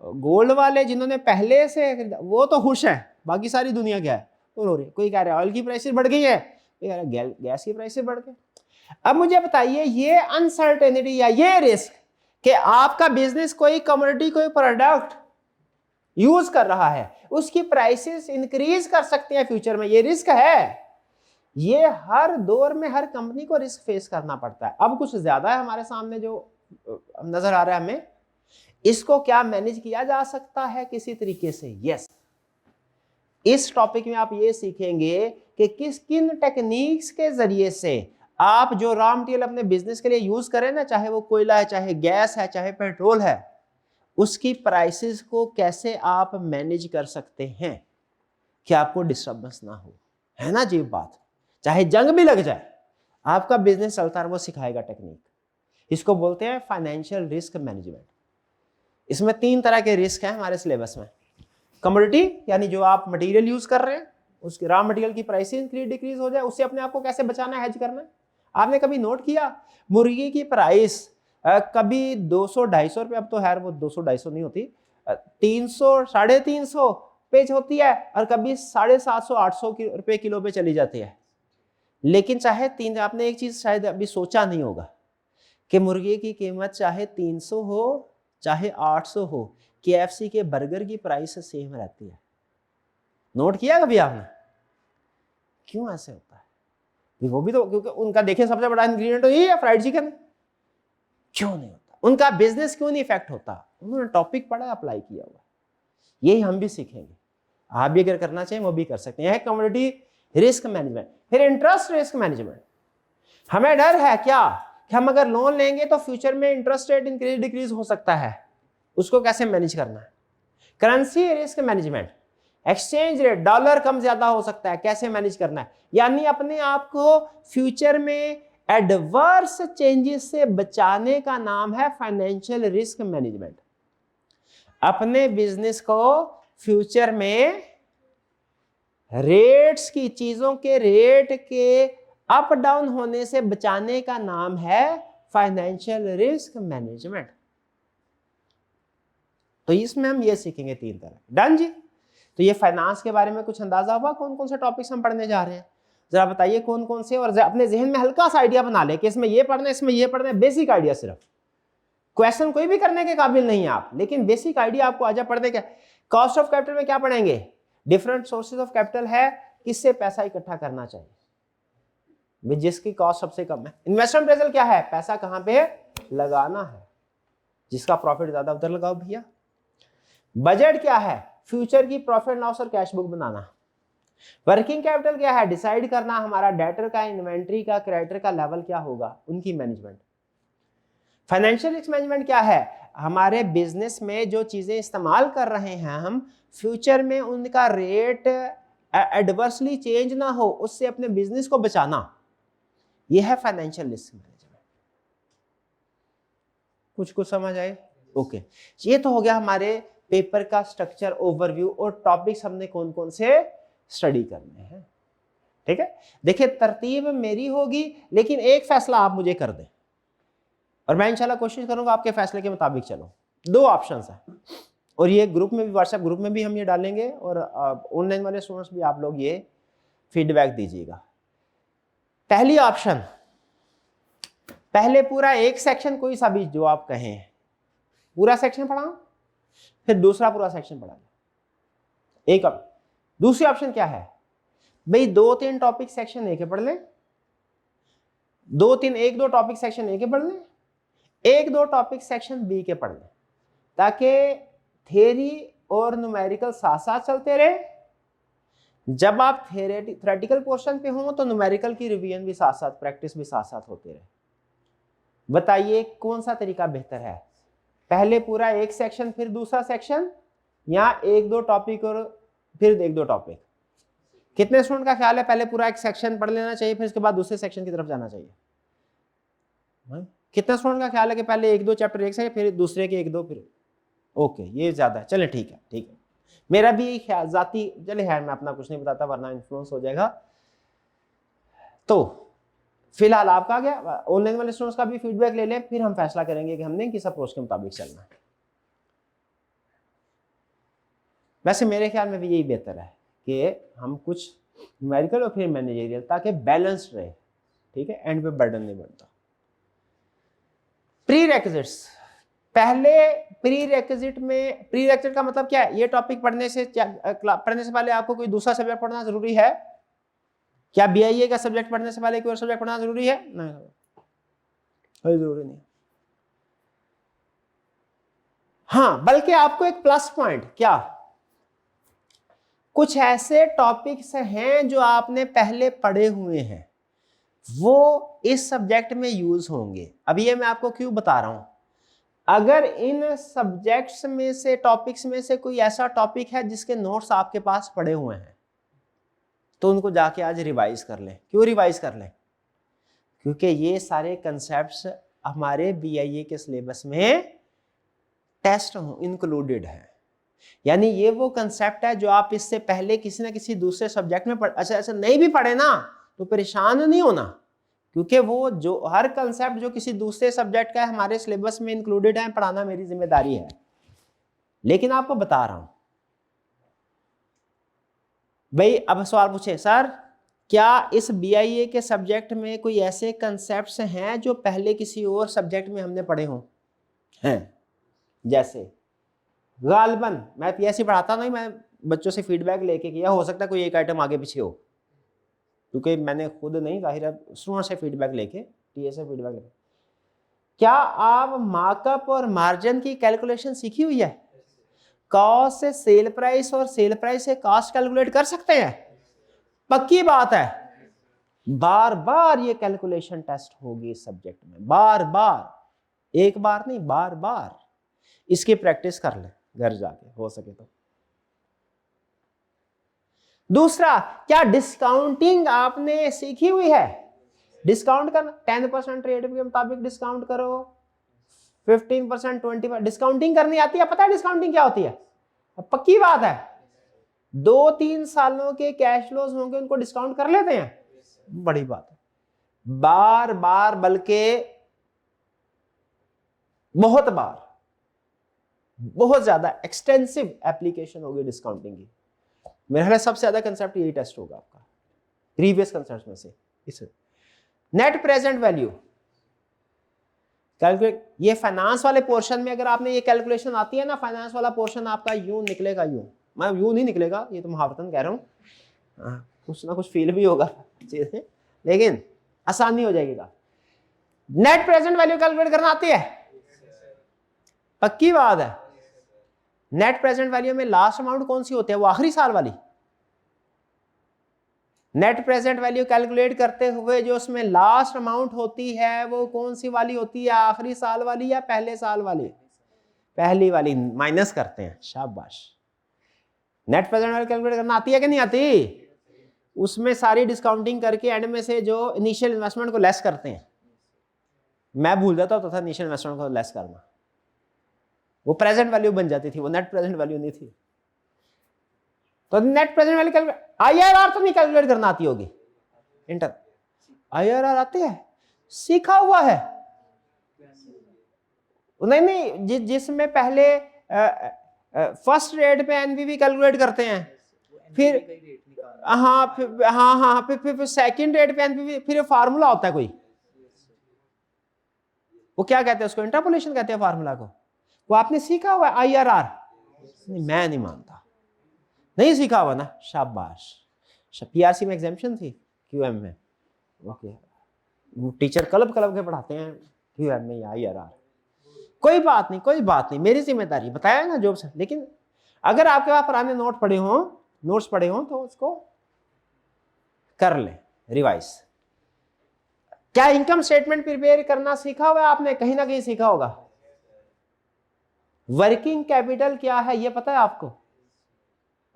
गोल्ड वाले जिन्होंने पहले से, वो तो खुश है, बाकी सारी दुनिया क्या है, वो रो रही है। कोई कह रहा है ऑयल की प्राइसेस बढ़ गई है, कोई कह रहा है गैस की प्राइसेस बढ़ गई। अब मुझे बताइए ये अनसर्टेनिटी या ये रिस्क कि आपका बिजनेस कोई कमोडिटी, कोई प्रोडक्ट यूज कर रहा है, उसकी प्राइसेस इंक्रीज कर सकते हैं फ्यूचर में, ये रिस्क है। ये हर दौर में हर कंपनी को रिस्क फेस करना पड़ता है। अब कुछ ज्यादा है हमारे सामने जो नजर आ रहा है हमें, इसको क्या मैनेज किया जा सकता है किसी तरीके से? यस। इस टॉपिक में आप ये सीखेंगे कि किन टेक्निक्स के जरिए से आप जो रॉ मटेरियल अपने बिजनेस के लिए यूज करें ना, चाहे वो कोयला है, चाहे गैस है, चाहे पेट्रोल है, उसकी प्राइसेस को कैसे आप मैनेज कर सकते हैं कि आपको डिस्टर्बेंस ना हो, है ना जी बात। चाहे जंग भी लग जाए, आपका बिजनेस चलता है, वो सिखाएगा टेक्निक। इसको बोलते हैं फाइनेंशियल रिस्क मैनेजमेंट। इसमें 3 तरह के रिस्क हैं हमारे सिलेबस में। कमोडिटी यानी जो आप मटेरियल यूज कर रहे हैं, उसके रॉ मटेरियल की प्राइस इंक्रीज डिक्रीज हो जाए, उससे अपने आप को कैसे बचाना है, हेज करना है। आपने कभी नोट किया मुर्गी की प्राइस कभी 200-250 रुपये, अब तो खैर वो 200-250 नहीं होती, 300-350 पे होती है, और कभी 750-800 रुपये किलो पे चली जाती है। लेकिन चाहे आपने एक चीज शायद अभी सोचा नहीं होगा कि मुर्गी की कीमत चाहे 300 हो चाहे 800 हो, KFC के बर्गर की प्राइस सेम रहती है। नोट किया कभी आपने? क्यों ऐसे होता है? वो भी तो क्योंकि उनका देखिए सबसे बड़ा इंग्रेडिएंट तो यही है, फ्राइड चिकन। क्यों नहीं होता? उनका बिजनेस क्यों नहीं इफेक्ट होता? उन्होंने टॉपिक पढ़ा, अप्लाई किया हुआ। यही हम भी सीखेंगे। आप भी अगर करना चाहिए वो भी कर सकते हैं। Commodity risk management. फिर इंटरेस्ट रिस्क मैनेजमेंट। हमें डर है क्या कि हम अगर लोन लेंगे तो फ्यूचर में इंटरेस्ट रेट इंक्रीज डिक्रीज हो सकता है, उसको कैसे मैनेज करना है। Currency risk management. Exchange rate, dollar कम ज्यादा हो सकता है, कैसे मैनेज करना है। यानी अपने आप को फ्यूचर में एडवर्स चेंजेस से बचाने का नाम है फाइनेंशियल रिस्क मैनेजमेंट। अपने बिजनेस को फ्यूचर में रेट्स की, चीजों के रेट के अप डाउन होने से बचाने का नाम है फाइनेंशियल रिस्क मैनेजमेंट। तो इसमें हम ये सीखेंगे 3 तरह। डन जी। तो ये फाइनेंस के बारे में कुछ अंदाजा हुआ कौन कौन से टॉपिक्स हम पढ़ने जा रहे हैं? जरा बताइए कौन कौन से, और अपने जहन में हल्का सा आइडिया बना ले कि इसमें ये पढ़ना है, इसमें ये पढ़ना है। बेसिक आइडिया, सिर्फ क्वेश्चन कोई भी करने के काबिल नहीं है आप, लेकिन बेसिक आइडिया आपको आजा पढ़ने का। कॉस्ट ऑफ कैपिटल में क्या पढ़ेंगे? डिफरेंट सोर्सेज ऑफ कैपिटल है, किससे पैसा इकट्ठा करना चाहिए। जिसकी कॉस्ट सबसे कम है। इन्वेस्टमेंट अप्रेजल क्या है? पैसा कहां पे लगाना है, जिसका प्रॉफिट ज्यादा उधर लगाओ भैया। बजट क्या है? फ्यूचर की प्रॉफिट लॉस और कैश बुक बनाना। वर्किंग कैपिटल क्या है? डिसाइड करना हमारा डेटर का, इन्वेंट्री का, क्रेडिटर का लेवल क्या होगा, उनकी मैनेजमेंट। फाइनेंशियल रिस्क मैनेजमेंट क्या है? हमारे बिजनेस में जो चीजें इस्तेमाल कर रहे हैं हम, फ्यूचर में उनका रेट एडवर्सली चेंज ना हो, उससे अपने बिजनेस को बचाना। यह है फाइनेंशियल रिस्क मैनेजमेंट। कुछ समझ आए? ओके, ये तो हो गया हमारे पेपर का स्ट्रक्चर, ओवरव्यू, और टॉपिक्स हमने कौन कौन से स्टडी करने हैं। ठीक है, देखिए तरतीब मेरी होगी, लेकिन एक फैसला आप मुझे कर दें और मैं इंशाल्लाह कोशिश करूंगा आपके फैसले के मुताबिक चलो। दो ऑप्शंस हैं, और ये ग्रुप में भी, व्हाट्सएप ग्रुप में भी हम ये डालेंगे, और ऑनलाइन वाले स्टूडेंट्स भी आप लोग ये फीडबैक दीजिएगा। पहली ऑप्शन, पहले पूरा एक सेक्शन कोई सा भी जो आप कहें, पूरा सेक्शन पढ़ाऊं, फिर दूसरा पूरा सेक्शन पढ़ा लें। एक दूसरी ऑप्शन क्या है भाई, 2-3 टॉपिक सेक्शन ए के पढ़ लें, 1-2 टॉपिक सेक्शन ए के पढ़ लें, 1-2 टॉपिक सेक्शन बी के पढ़ लें, ताकि थ्योरी और न्यूमेरिकल साथ साथ चलते रहे। जब आप थ्योरेटिकल पोर्शन पे हो तो न्यूमेरिकल की रिवीजन भी साथ साथ, प्रैक्टिस भी साथ साथ होते रहे। बताइए कौन सा तरीका बेहतर है? पहले पूरा एक सेक्शन फिर दूसरा सेक्शन, या 1-2 टॉपिक और फिर 1-2 टॉपिक? कितने स्टूडेंट का ख्याल है पहले पूरा एक सेक्शन पढ़ लेना चाहिए, फिर उसके बाद दूसरे सेक्शन की तरफ जाना चाहिए? कितना स्टूडेंट का ख्याल है कि पहले 1-2 चैप्टर एक से, फिर दूसरे के 1-2 फिर? ओके, ये ज्यादा है। चले ठीक है, ठीक है, मेरा भी ख्याल जाती, चले है, मैं अपना कुछ नहीं बताता वरना इन्फ्लुएंस हो जाएगा। तो फिलहाल आपका गया, ऑनलाइन वाले स्टूडेंट्स का भी फीडबैक ले लें, फिर हम फैसला करेंगे कि हमने किस अप्रोच के मुताबिक चलना है। वैसे मेरे ख्याल में भी यही बेहतर है कि हम कुछ न्यूमेरिकल और फिर मैनेजरियल, ताकि बैलेंस्ड रहे। ठीक है, एंड पे बर्डन नहीं बनता। प्री रेक्विजिट्स, पहले प्री रेक्विजिट में, प्री रेक्विजिट का मतलब क्या है? ये टॉपिक पढ़ने से पहले आपको कोई दूसरा सब्जेक्ट पढ़ना जरूरी है क्या? बीआईए का सब्जेक्ट पढ़ने से पहले कोई और सब्जेक्ट पढ़ना जरूरी है? नहीं, कोई जरूरी नहीं। हाँ, बल्कि आपको एक प्लस पॉइंट, क्या, कुछ ऐसे टॉपिक्स हैं जो आपने पहले पढ़े हुए हैं, वो इस सब्जेक्ट में यूज होंगे। अब ये मैं आपको क्यों बता रहा हूं, अगर इन सब्जेक्ट्स में से, टॉपिक्स में से कोई ऐसा टॉपिक है जिसके नोट्स आपके पास पड़े हुए हैं, तो उनको जाके आज रिवाइज कर लें। क्यों रिवाइज कर लें? क्योंकि ये सारे कंसेप्ट्स हमारे बीआईए के सिलेबस में टेस्ट इंक्लूडेड है। यानी ये वो कंसेप्ट है जो आप इससे पहले किसी ना किसी दूसरे सब्जेक्ट में अच्छा ऐसा नहीं भी पढ़े ना तो परेशान नहीं होना, क्योंकि वो जो हर कंसेप्ट जो किसी दूसरे सब्जेक्ट का है हमारे सिलेबस में इंक्लूडेड है, पढ़ाना मेरी जिम्मेदारी है। लेकिन आपको बता रहा हूं भाई, अब सवाल पूछे सर क्या इस बीआईए के सब्जेक्ट में कोई ऐसे कंसेप्ट्स हैं जो पहले किसी और सब्जेक्ट में हमने पढ़े हों? हैं, जैसे गालबन मैं पीएससी पढ़ाता नहीं, मैं बच्चों से फीडबैक लेके किया, हो सकता है कोई एक आइटम आगे पीछे हो, क्योंकि मैंने खुद नहीं, जाहिर है स्टूडेंट से फीडबैक लेके, टीए से फीडबैक लेके। क्या आप मार्कअप और मार्जिन की कैलकुलेशन सीखी हुई है? कॉस्ट से सेल प्राइस और सेल प्राइस से कॉस्ट कैलकुलेट कर सकते हैं? पक्की बात है, बार बार ये कैलकुलेशन टेस्ट होगी इस सब्जेक्ट में, बार बार, एक बार नहीं, बार बार। इसकी प्रैक्टिस कर ले घर जाके हो सके तो। दूसरा, क्या डिस्काउंटिंग आपने सीखी हुई है? डिस्काउंट करना, 10% रेट के मुताबिक डिस्काउंट करो, 15%, 20%, डिस्काउंटिंग करनी आती है? पता है डिस्काउंटिंग क्या होती है? पक्की बात है, 2-3 सालों के कैश फ्लोज होंगे उनको डिस्काउंट कर लेते हैं, बड़ी बात है। बार बार, बल्कि बहुत बार, बहुत ज्यादा एक्सटेंसिव एप्लीकेशन होगी डिस्काउंटिंग की। मेरे ख्याल सबसे ज्यादा कंसेप्ट यही टेस्ट होगा आपका प्रीवियस कंसेप्ट में से। इस नेट प्रेजेंट वैल्यू कैलकुलेट, ये फाइनेंस वाले पोर्शन में अगर आपने ये कैलकुलेशन आती है ना, फाइनेंस वाला पोर्शन आपका यूं निकलेगा, यूं, मैं यूं नहीं निकलेगा, ये तो मुहावरतन कह रहा हूं, कुछ ना कुछ फील भी होगा चीजें, लेकिन आसानी हो जाएगी का। नेट प्रेजेंट वैल्यू कैलकुलेट करना आती है? पक्की बात है। नेट प्रेजेंट वैल्यू में लास्ट अमाउंट कौन सी होती है? वो आखिरी साल वाली। नेट प्रेजेंट वैल्यू कैलकुलेट करते हुए जो उसमें लास्ट अमाउंट होती है वो कौन सी वाली होती है? आखिरी साल वाली या पहले साल वाली? पहली वाली। माइनस करते हैं, शाबाश। नेट प्रेजेंट वैल्यू कैलकुलेट करना आती है कि नहीं आती? उसमें सारी डिस्काउंटिंग करके एंड में से जो इनिशियल इन्वेस्टमेंट को लेस करते हैं। मैं भूल जाता था इनिशियल इन्वेस्टमेंट को लेस करना, वो प्रेजेंट वैल्यू बन जाती थी, वो नेट प्रेजेंट वैल्यू नहीं थी। तो net present value calculate, IRR तो नहीं कैलकुलेट करना आती होगी? इंटर आईआरआर आती है, सीखा हुआ है? नहीं, जिसमें पहले फर्स्ट रेट पे एनपीवी कैलकुलेट करते हैं, फिर फिर सेकंड रेट पे एनपीवी, फिर फार्मूला होता है कोई, वो क्या कहते हैं उसको? इंटरपोलेशन कहते हैं फार्मूला को। वो आपने सीखा हुआ है आईआरआर? मैं नहीं मानता, नहीं सीखा हुआ ना, शाबाश। पीआरसी में एग्जाम्पशन थी, क्यूएम में, ओके। टीचर कलब के पढ़ाते हैं क्यूएम में या आईआरआर। कोई बात नहीं, मेरी जिम्मेदारी बताया ना जॉब से। लेकिन अगर आपके पास पुराने नोट्स पढ़े हों तो उसको कर ले रिवाइज। क्या इनकम स्टेटमेंट प्रिपेयर करना सीखा हुआ है आपने? कहीं ना कहीं सीखा होगा। वर्किंग कैपिटल क्या है ये पता है आपको?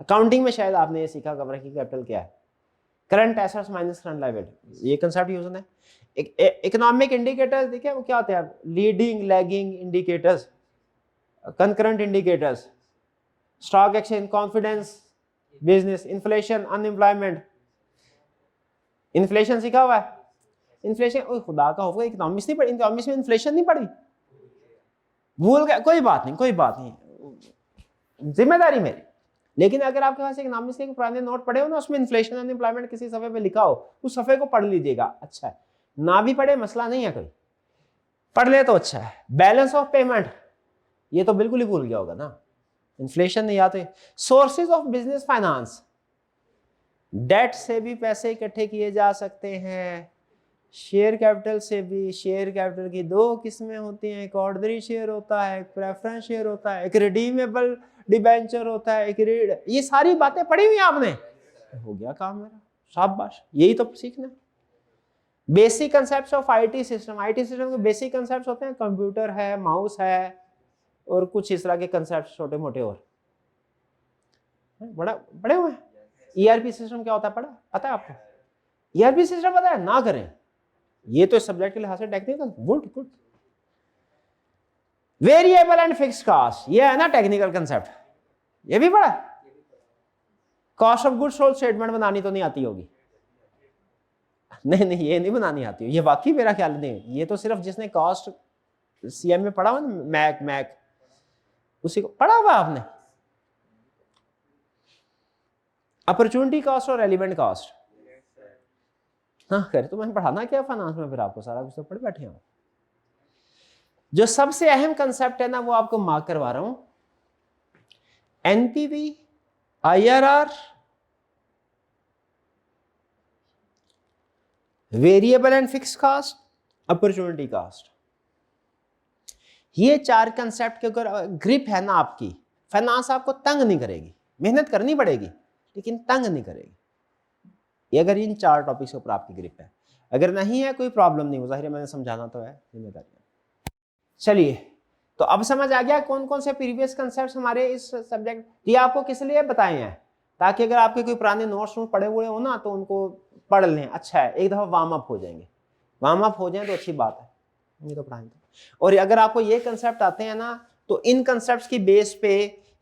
अकाउंटिंग में शायद आपने ये सीखा होगा वर्किंग कैपिटल क्या है। Current assets minus current liability, ये कंसेप्ट यूज होना है। इकोनॉमिक इंडिकेटर्स देखिए वो क्या होते हैं? Leading, lagging indicators, concurrent indicators, stock exchange, confidence, business, inflation, unemployment. Inflation सीखा हुआ है? इन्फ्लेशन, ओए खुदा का होगा, इकोनॉमिक्स नहीं पढ़ी? इकोनॉमिक्स में इन्फ्लेशन नहीं पढ़ी? भूल गए? कोई बात नहीं, जिम्मेदारी मेरी। लेकिन अगर आपके पास इकोनॉमिक्स के पुराने नोट पड़े हो ना, उसमें इन्फ्लेशन अनएम्प्लॉयमेंट किसी सफे पे लिखा हो, उस सफे को पढ़ लीजिएगा, अच्छा है। ना भी पढ़े मसला नहीं है, कोई पढ़ ले तो अच्छा है। बैलेंस ऑफ पेमेंट, ये तो बिल्कुल ही भूल गया होगा ना, इन्फ्लेशन नहीं आते। Sources of business finance, debt से भी पैसे इकट्ठे किए जा सकते हैं, शेयर कैपिटल से भी। शेयर कैपिटल की दो किस्में होती हैं, एक ऑर्डिनरी शेयर होता है, एक प्रेफरेंस शेयर होता है, एक रिडीमेबल डिबेंचर होता है, एक रीड। ये सारी बातें पढ़ी हुई आपने? हो गया काम मेरा, शाबाश, यही तो सीखना। Basic concept of IT system, IT system के बेसिक कंसेप्ट होते हैं, कंप्यूटर है, माउस है, और कुछ इस तरह के कंसेप्ट छोटे मोटे और बड़ा बड़े हुए हैं। ईआरपी सिस्टम क्या होता है पता है आपको? ईआरपी सिस्टम पता है? ना करें, ये तो सब्जेक्ट के लिहाज से technical. Good. Variable and fixed cost, ये है ना टेक्निकल कंसेप्ट, ये भी पढ़ा। Cost of goods sold statement बनानी तो नहीं आती होगी? नहीं, ये नहीं बनानी आती, ये वाकई मेरा ख्याल नहीं, ये तो सिर्फ जिसने कॉस्ट सीएम में पढ़ा हुआ ना, मैक उसी को पढ़ा हुआ आपने। अपॉर्चुनिटी कॉस्ट और रेलिवेंट कॉस्ट, हाँ करे तो मैं पढ़ाना क्या फाइनेंस में, फिर आपको सारा कुछ तो पढ़ बैठे हो। जो सबसे अहम कंसेप्ट है ना वो आपको मार्क करवा रहा हूं, NPV, IRR, variable and fix cost, opportunity cost. ये चार कंसेप्ट के अगर ग्रिप है ना आपकी, फाइनेंस आपको तंग नहीं करेगी। मेहनत करनी पड़ेगी लेकिन तंग नहीं करेगी, ये अगर इन चार टॉपिक्स के ऊपर आपकी ग्रिप है। अगर नहीं है कोई प्रॉब्लम नहीं, जाहिर है मैंने समझाना तो है, जिम्मेदारी। चलिए, तो अब समझ आ गया कौन कौन से प्रीवियस कंसेप्ट हमारे इस सब्जेक्ट, ये आपको किस लिए बताए हैं? ताकि अगर आपके कोई पुराने नोट्स पड़े हुए हो ना तो उनको पढ़ लें, अच्छा है, एक दफा वार्म अप हो जाएंगे, वार्म अप हो जाए तो अच्छी बात है, ये तो पढ़ाएंगे। और अगर आपको ये कंसेप्ट आते हैं ना तो इन कंसेप्ट की बेस पे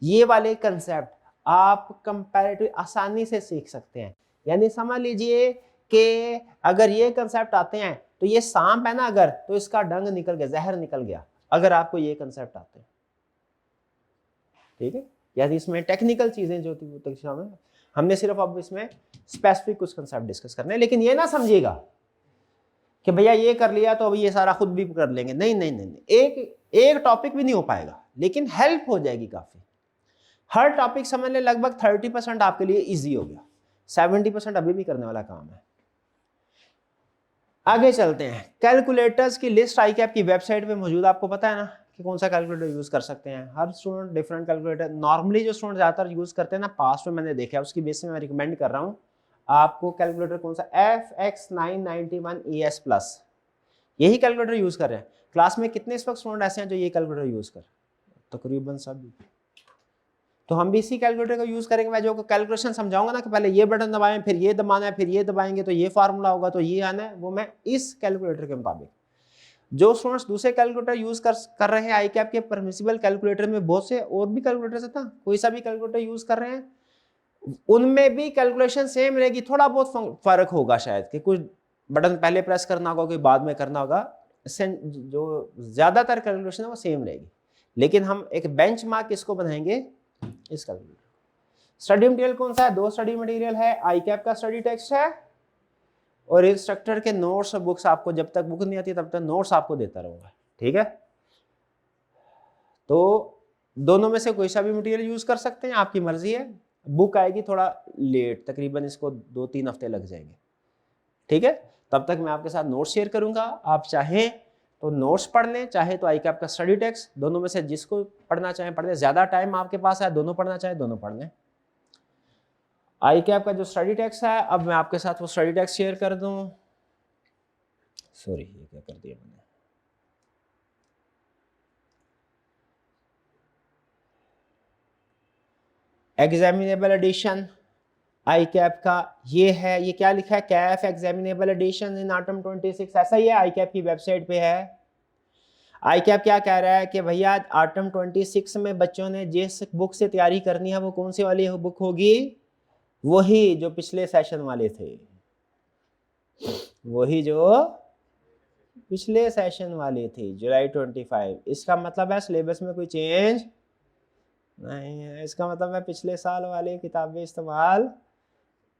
ये वाले कंसेप्ट आप कंपैरेटिव आसानी से सीख सकते हैं। यानी समझ लीजिए कि अगर ये कंसेप्ट आते हैं तो ये सांप है ना, अगर तो इसका डंग निकल गया, जहर निकल गया, अगर आपको ये कंसेप्ट आते हैं, ठीक है। यानी इसमें टेक्निकल चीजें जो थी वो हमने सिर्फ अब इसमें स्पेसिफिक कुछ कंसेप्ट डिस्कस करने हैं। लेकिन ये ना समझिएगा कि भैया ये कर लिया तो अभी ये सारा खुद भी कर लेंगे, नहीं, एक टॉपिक भी नहीं हो पाएगा, लेकिन हेल्प हो जाएगी काफी। हर टॉपिक समझ ले लगभग 30% आपके लिए इजी हो गया, 70% अभी भी करने वाला काम है। आगे चलते हैं। कैलकुलेटर्स की लिस्ट आई कैप की वेबसाइट पे मौजूद, आपको पता है ना कि कौन सा कैलकुलेटर यूज कर सकते हैं। हर स्टूडेंट डिफरेंट कैलकुलेटर, नॉर्मली जो स्टूडेंट ज्यादातर यूज करते हैं ना, पास्ट में मैंने देखा है, उसकी बेस में मैं रिकमेंड कर रहा हूँ आपको कैलकुलेटर कौन सा, FX991ES प्लस, यही कैलकुलेटर यूज कर रहे हैं। क्लास में कितने इस वक्त स्टूडेंट ऐसे हैं जो ये कैलकुलेटर यूज कर, तकरीबन सभी। तो हम भी इसी कैलकुलेटर का यूज करेंगे। मैं जो कैलकुलेशन समझाऊंगा ना कि पहले ये बटन दबाएं, फिर ये दबाना है, फिर ये दबाएंगे तो ये फार्मूला होगा, तो ये आना है, वो मैं इस कैलकुलेटर के मुताबिक। जो स्टूडेंट्स दूसरे कैलकुलेटर यूज कर रहे हैं आई कैप के परमिसिबल कैलकुलेटर में, बहुत से और भी कैलकुलेटर्स है ना, कोई सा भी कैलकुलेटर यूज कर रहे हैं, उनमें भी कैलकुलेशन सेम रहेगी, थोड़ा बहुत फर्क होगा शायद कि कुछ बटन पहले प्रेस करना होगा, कोई बाद में करना होगा, जो ज्यादातर कैलकुलेशन है वो सेम रहेगी। लेकिन हम एक बेंचमार्क किसको बनाएंगे, इस कैलकुलेटर। स्टडी मटेरियल कौन सा है, 2 स्टडी मटेरियल है, आई कैप का स्टडी टेक्स्ट है और इंस्ट्रक्टर के नोट्स और बुक्स। आपको जब तक बुक नहीं आती तब तक नोट्स आपको देता रहूंगा, ठीक है। तो दोनों में से कोई सा भी मटेरियल यूज कर सकते हैं, आपकी मर्जी है। बुक आएगी थोड़ा लेट, तकरीबन इसको 2-3 हफ्ते लग जाएंगे, ठीक है। तब तक मैं आपके साथ नोट्स शेयर करूंगा, आप चाहें तो नोट्स पढ़ लें, चाहे तो आई कैप का स्टडी टेक्स्ट, दोनों में से जिसको पढ़ना चाहें पढ़ लें। ज्यादा टाइम आपके पास है, दोनों पढ़ना चाहें दोनों पढ़ लें। आई कैप का जो स्टडी टेक्स्ट है, अब मैं आपके साथ वो स्टडी टेक्स्ट शेयर कर दूं। सॉरी, ये क्या कर दिया मैंने, एग्जामिनेबल एडिशन आई कैप का ये है, ये क्या लिखा है, Kaif examinable addition in autumn 26, ऐसा ही है, आई कैप की वेबसाइट पे है। आई कैप क्या कह रहा है कि भैया ऑटम 26 में बच्चों ने जिस बुक से तैयारी करनी है वो कौन सी वाली बुक होगी, वही जो पिछले सेशन वाले थे, वही जो पिछले सेशन वाली थी, जुलाई 25। इसका मतलब है सिलेबस में कोई चेंज नहीं है, इसका मतलब है पिछले साल वाली किताबें इस्तेमाल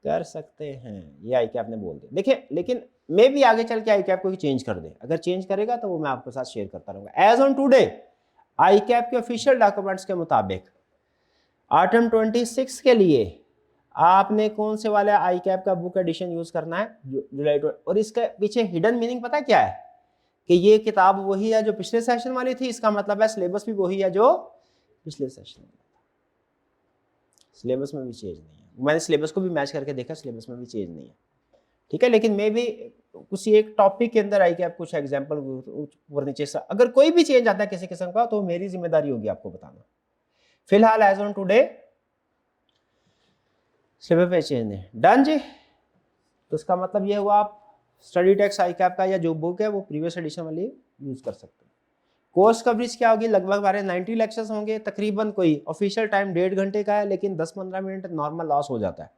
कर सकते हैं, ये आई कैप ने बोल दिया। देखिए, लेकिन मे भी आगे चल के आई कैप को चेंज कर दे, अगर चेंज करेगा तो वो मैं आपके साथ शेयर करता रहूंगा। As on today I cap के ऑफिशियल डॉक्यूमेंट्स के मुताबिक ऑटम 26 के लिए आपने कौन से वाले आई कैप का बुक एडिशन यूज करना है, जुलाई। और इसके पीछे हिडन मीनिंग पता क्या है कि ये किताब वही है जो पिछले सेशन वाली थी, इसका मतलब है सिलेबस भी वही है जो पिछले सेशन में था, सिलेबस में भी चेंज नहीं है। मैंने सिलेबस को भी मैच करके देखा, सिलेबस में भी चेंज नहीं है, ठीक है। लेकिन मे भी कुछ एक टॉपिक के अंदर आई कैप कुछ एग्जाम्पल ऊपर नीचे से, अगर कोई भी चेंज आता है किसी किस्म का तो मेरी जिम्मेदारी होगी आपको बताना। फिलहाल एज ऑन टुडे सिलेबस पे चेंज नहीं, डन जी। तो इसका मतलब ये हुआ आप स्टडी टेक्स्ट आई कैप का या जो बुक है वो प्रीवियस एडिशन वाली यूज कर सकते हैं। कोर्स कवरेज क्या होगी, लगभग हमारे 90 लेक्चर्स होंगे, तकरीबन कोई ऑफिशियल टाइम 1.5 घंटे का है, लेकिन 10-15 मिनट नॉर्मल लॉस हो जाता है।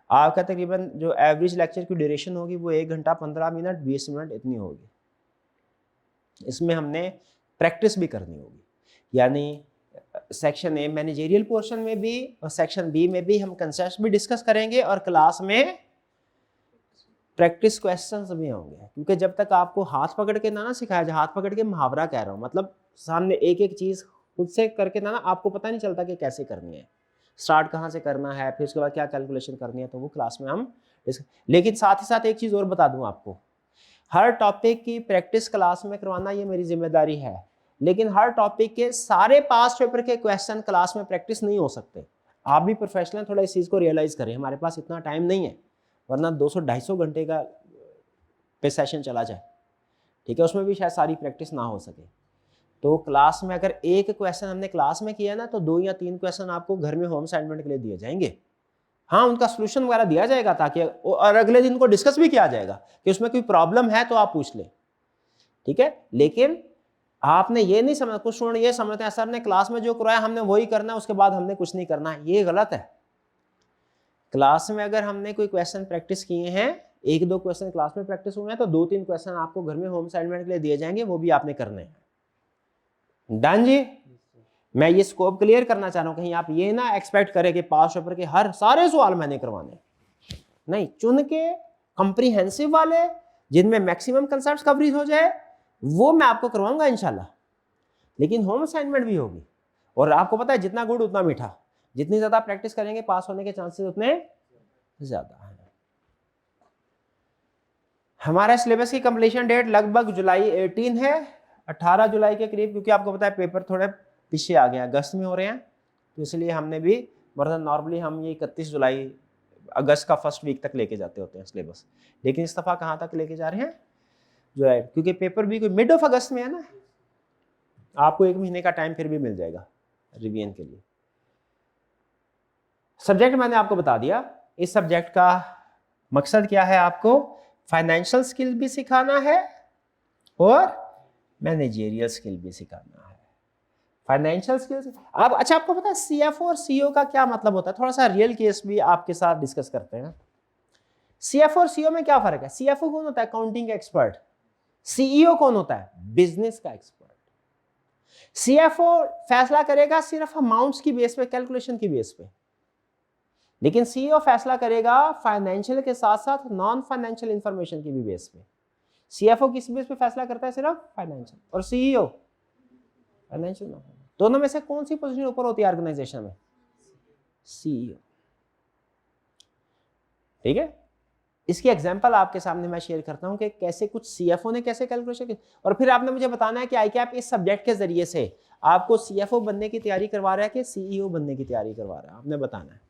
आपका तकरीबन जो एवरेज लेक्चर की ड्यूरेशन होगी वो 1 घंटा 15 मिनट 20 मिनट इतनी होगी। इसमें हमने प्रैक्टिस भी करनी होगी, यानी सेक्शन ए मैनेजरियल पोर्शन में भी और सेक्शन बी में भी हम कंसेप्ट भी डिस्कस करेंगे और क्लास में प्रैक्टिस क्वेश्चंस भी होंगे। क्योंकि जब तक आपको हाथ पकड़ के ना सिखाया जाए, हाथ पकड़ के मुहावरा कह रहा हूँ, मतलब सामने एक एक चीज खुद से करके ना आपको पता नहीं चलता कि कैसे करनी है, स्टार्ट कहाँ से करना है, फिर उसके बाद क्या कैलकुलेशन करनी है, तो वो क्लास में हम लेकिन साथ ही साथ एक चीज और बता दूं आपको, हर टॉपिक की प्रैक्टिस क्लास में करवाना ये मेरी जिम्मेदारी है, लेकिन हर टॉपिक के सारे पास्ट पेपर के क्वेश्चन क्लास में प्रैक्टिस नहीं हो सकते। आप भी प्रोफेशनल थोड़ा इस चीज को रियलाइज करें, हमारे पास इतना टाइम नहीं है, वरना 200-250 घंटे का पे सेशन चला जाए, ठीक है, उसमें भी शायद सारी प्रैक्टिस ना हो सके। तो क्लास में अगर एक क्वेश्चन हमने क्लास में किया ना, तो 2 या 3 क्वेश्चन आपको घर में होम असाइनमेंट के लिए दिए जाएंगे। हाँ, उनका सोल्यूशन वगैरह दिया जाएगा ताकि, और अगले दिन को डिस्कस भी किया जाएगा कि उसमें कोई प्रॉब्लम है तो आप पूछ लें, ठीक है। लेकिन आपने ये नहीं समझ, कुछ स्टूडेंट ये समझते हैं सर ने क्लास में जो कराया हमने वही करना है, उसके बाद हमने कुछ नहीं करना है, ये गलत है। क्लास में अगर हमने कोई क्वेश्चन प्रैक्टिस किए हैं, 1-2 क्वेश्चन क्लास में प्रैक्टिस हुए हैं, तो 2-3 क्वेश्चन आपको घर में होम असाइनमेंट के लिए दिए जाएंगे, वो भी आपने करने हैं। डन जी। मैं ये स्कोप क्लियर करना चाह रहा हूं, कहीं आप ये ना एक्सपेक्ट करें कि पास पेपर के हर सारे सवाल मैंने करवाने, नहीं, चुन के कॉम्प्रिहेंसिव वाले जिनमें मैक्सिमम कंसेप्ट कवरेज हो जाए वो मैं आपको करवाऊंगा इंशाल्लाह। लेकिन होम असाइनमेंट भी होगी, और आपको पता है जितना गुड़ उतना मीठा, जितनी ज्यादा प्रैक्टिस करेंगे पास होने के चांसेस उतने ज्यादा है। हमारा सिलेबस की कंप्लीशन डेट लगभग जुलाई 18 है, 18 जुलाई के करीब, क्योंकि आपको पता है पेपर थोड़े पीछे आ गए हैं, अगस्त में हो रहे हैं, तो इसलिए हमने भी, वरना नॉर्मली हम ये 31 जुलाई अगस्त का फर्स्ट वीक तक लेके जाते होते हैं सिलेबस, लेकिन इस दफ़ा कहाँ तक लेके जा रहे हैं, जुलाई, क्योंकि पेपर भी कोई मिड ऑफ अगस्त में है ना, आपको 1 महीने का टाइम फिर भी मिल जाएगा रिवीजन के लिए। सब्जेक्ट मैंने आपको बता दिया, इस सब्जेक्ट का मकसद क्या है, आपको फाइनेंशियल स्किल भी सिखाना है और मैनेजरियल स्किल भी सिखाना है। फाइनेंशियल स्किल्स आप, अच्छा आपको पता है सीएफओ और सीईओ का क्या मतलब होता है, थोड़ा सा रियल केस भी आपके साथ डिस्कस करते हैं। सीएफओ और सीईओ में क्या फर्क है, सीएफओ कौन होता है, अकाउंटिंग का एक्सपर्ट, सीईओ कौन होता है, बिजनेस का एक्सपर्ट। सीएफओ फैसला करेगा सिर्फ अमाउंट्स की बेस पे, कैलकुलेशन की बेस पे, लेकिन सीईओ फैसला करेगा फाइनेंशियल के साथ साथ नॉन फाइनेंशियल इंफॉर्मेशन की भी बेस पे। सीएफओ किस बेस पे फैसला करता है, सिर्फ फाइनेंशियल, और सीईओ फाइनेंशियल। दोनों में से कौन सी पोजीशन ऊपर होती है ऑर्गेनाइजेशन में, सीईओ। ठीक है, इसकी एग्जांपल आपके सामने मैं शेयर करता हूं कि कैसे कुछ सीएफओ ने कैसे कैलकुलेशन की, और फिर आपने मुझे बताना है कि आईकैप इस सब्जेक्ट के जरिए से आपको सीएफओ बनने की तैयारी करवा रहा है कि सीईओ बनने की तैयारी करवा रहा है, आपने बताना है।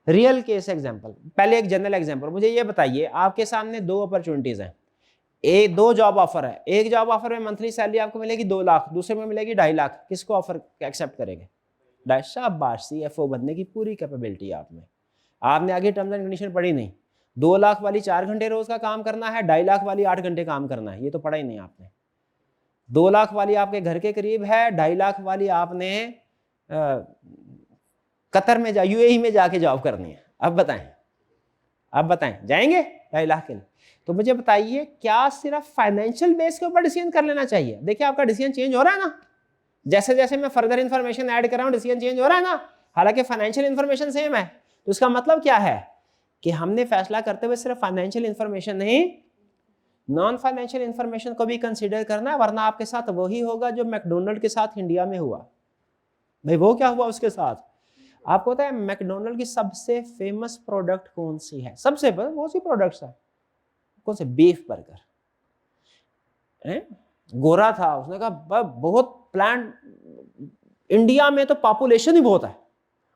रियल केस एग्जांपल, पहले एक जनरल एग्जांपल, मुझे ये बताइए, आपके सामने 2 अपॉर्चुनिटीज हैं, दो जॉब ऑफर है, एक जॉब ऑफर में मंथली सैलरी आपको मिलेगी 2 लाख, दूसरे में मिलेगी 2.5 लाख, किसको ऑफर एक्सेप्ट करेंगे, शाबाश, सीएफओ बनने की पूरी कैपेबिलिटी है आप में, आपने आगे टर्म्स एंड कंडीशन पढ़ी नहीं, 2 लाख वाली 4 घंटे रोज का काम करना है, 2.5 लाख वाली 8 घंटे काम करना है, ये तो पढ़ा ही नहीं आपने। 2 लाख वाली आपके घर के करीब है, 2.5 लाख वाली आपने कतर में यूएई में जाके जॉब करनी है। अब बताएं जाएंगे 2.5 लाख के लिए? तो मुझे बताइए, क्या सिर्फ फाइनेंशियल बेस के ऊपर डिसीजन कर लेना चाहिए? देखिए आपका डिसीजन चेंज हो रहा है ना, जैसे जैसे मैं फर्दर इंफॉर्मेशन ऐड कर रहा हूं डिसीजन चेंज हो रहा है ना, हालांकि फाइनेंशियल इंफॉर्मेशन सेम है। तो इसका मतलब क्या है कि हमने फैसला करते हुए सिर्फ फाइनेंशियल इंफॉर्मेशन नहीं, नॉन फाइनेंशियल इंफॉर्मेशन को भी कंसीडर करना है, वरना आपके साथ वही होगा जो मैकडोनल्ड के साथ इंडिया में हुआ। भाई वो क्या हुआ उसके साथ, आपको पता है मैकडोनल्ड की सबसे फेमस प्रोडक्ट कौन सी है, सबसे बहुत सी प्रोडक्ट्स है, कौन से, बीफ बर्गर। गोरा था, उसने कहा बहुत प्लांट, इंडिया में तो पॉपुलेशन ही बहुत है,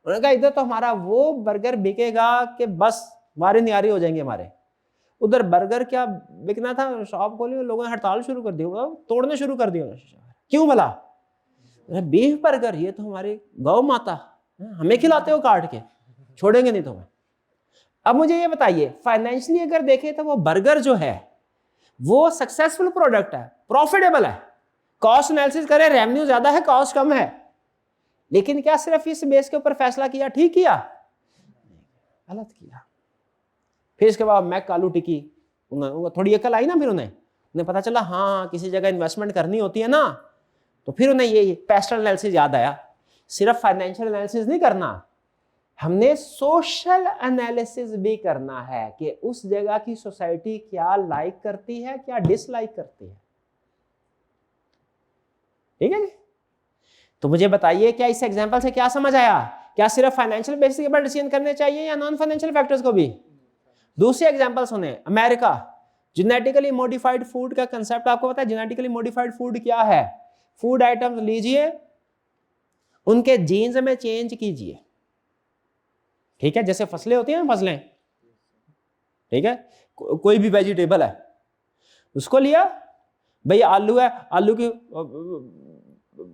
उन्होंने कहा इधर तो हमारा वो बर्गर बिकेगा कि बस वारे नियारे हो जाएंगे हमारे। उधर बर्गर क्या बिकना था, शॉप खोली, लोगों ने हड़ताल शुरू कर दी, तोड़ने शुरू कर दिया। क्यों भला, बीफ बर्गर, ये तो हमारी गौ माता, हमें खिलाते हो काट के, छोड़ेंगे नहीं तुम्हें। अब मुझे ये बताइए, फाइनेंशियली अगर देखें तो वो बर्गर जो है वो सक्सेसफुल प्रोडक्ट है, प्रॉफिटेबल है, कॉस्ट एनालिसिस करें, रेवेन्यू ज्यादा है, कॉस्ट कम है, लेकिन क्या सिर्फ इस बेस के ऊपर फैसला किया, ठीक किया, गलत किया। फिर इसके बाद मैक आलू टिक्की, थोड़ी अकल आई ना, फिर उन्हें पता चला हाँ किसी जगह इन्वेस्टमेंट करनी होती है ना, तो फिर उन्हें ये पेस्टल एनालिसिस याद आया, सिर्फ फाइनेंशियल एनालिसिस नहीं करना, हमने सोशल एनालिसिस भी करना है कि उस जगह की सोसाइटी क्या लाइक करती है, क्या डिसलाइक करती है। ठीक है जी, तो मुझे बताइए क्या इस एग्जांपल से क्या समझ आया, क्या सिर्फ फाइनेंशियल बेसिस के ऊपर डिसीजन करने चाहिए या नॉन फाइनेंशियल फैक्टर्स को भी? दूसरी एग्जांपल सुने, अमेरिका, जेनेटिकली मॉडिफाइड फूड का कंसेप्ट आपको पता है, जेनेटिकली मॉडिफाइड फूड क्या है? फूड आइटम्स लीजिए, उनके जीन्स में चेंज कीजिए, ठीक है, जैसे फसलें होती हैं ना, फसलें, ठीक है, कोई भी वेजिटेबल है उसको लिया, भाई आलू है, आलू की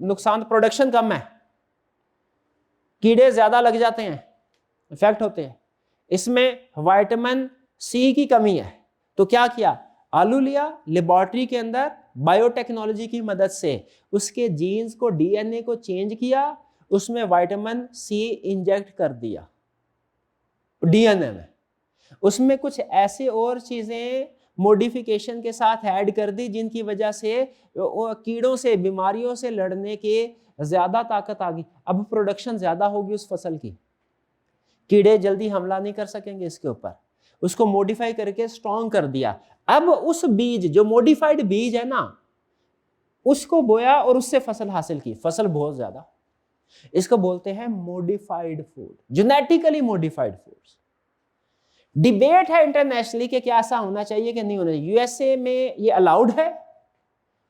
नुकसान, प्रोडक्शन कम है, कीड़े ज्यादा लग जाते हैं, इफेक्ट होते हैं, इसमें विटामिन सी की कमी है, तो क्या किया, आलू लिया, लेबोरेटरी के अंदर बायोटेक्नोलॉजी की मदद से उसके जीन्स को, डीएनए को चेंज किया, उसमें विटामिन सी इंजेक्ट कर दिया डीएनए में, उसमें कुछ ऐसे और चीजें मॉडिफिकेशन के साथ ऐड कर दी जिनकी वजह से कीड़ों से, बीमारियों से लड़ने के ज्यादा ताकत आ गई, अब प्रोडक्शन ज्यादा होगी उस फसल की, कीड़े जल्दी हमला नहीं कर सकेंगे इसके ऊपर, उसको मॉडिफाई करके स्ट्रॉन्ग कर दिया। अब उस बीज, जो मॉडिफाइड बीज है ना, उसको बोया और उससे फसल हासिल की, फसल बहुत ज्यादा, इसको बोलते हैं modified food, genetically modified foods. Debate है इंटरनेशनली कि क्या ऐसा होना चाहिए कि नहीं होना चाहिए। यूएसए में ये अलाउड है,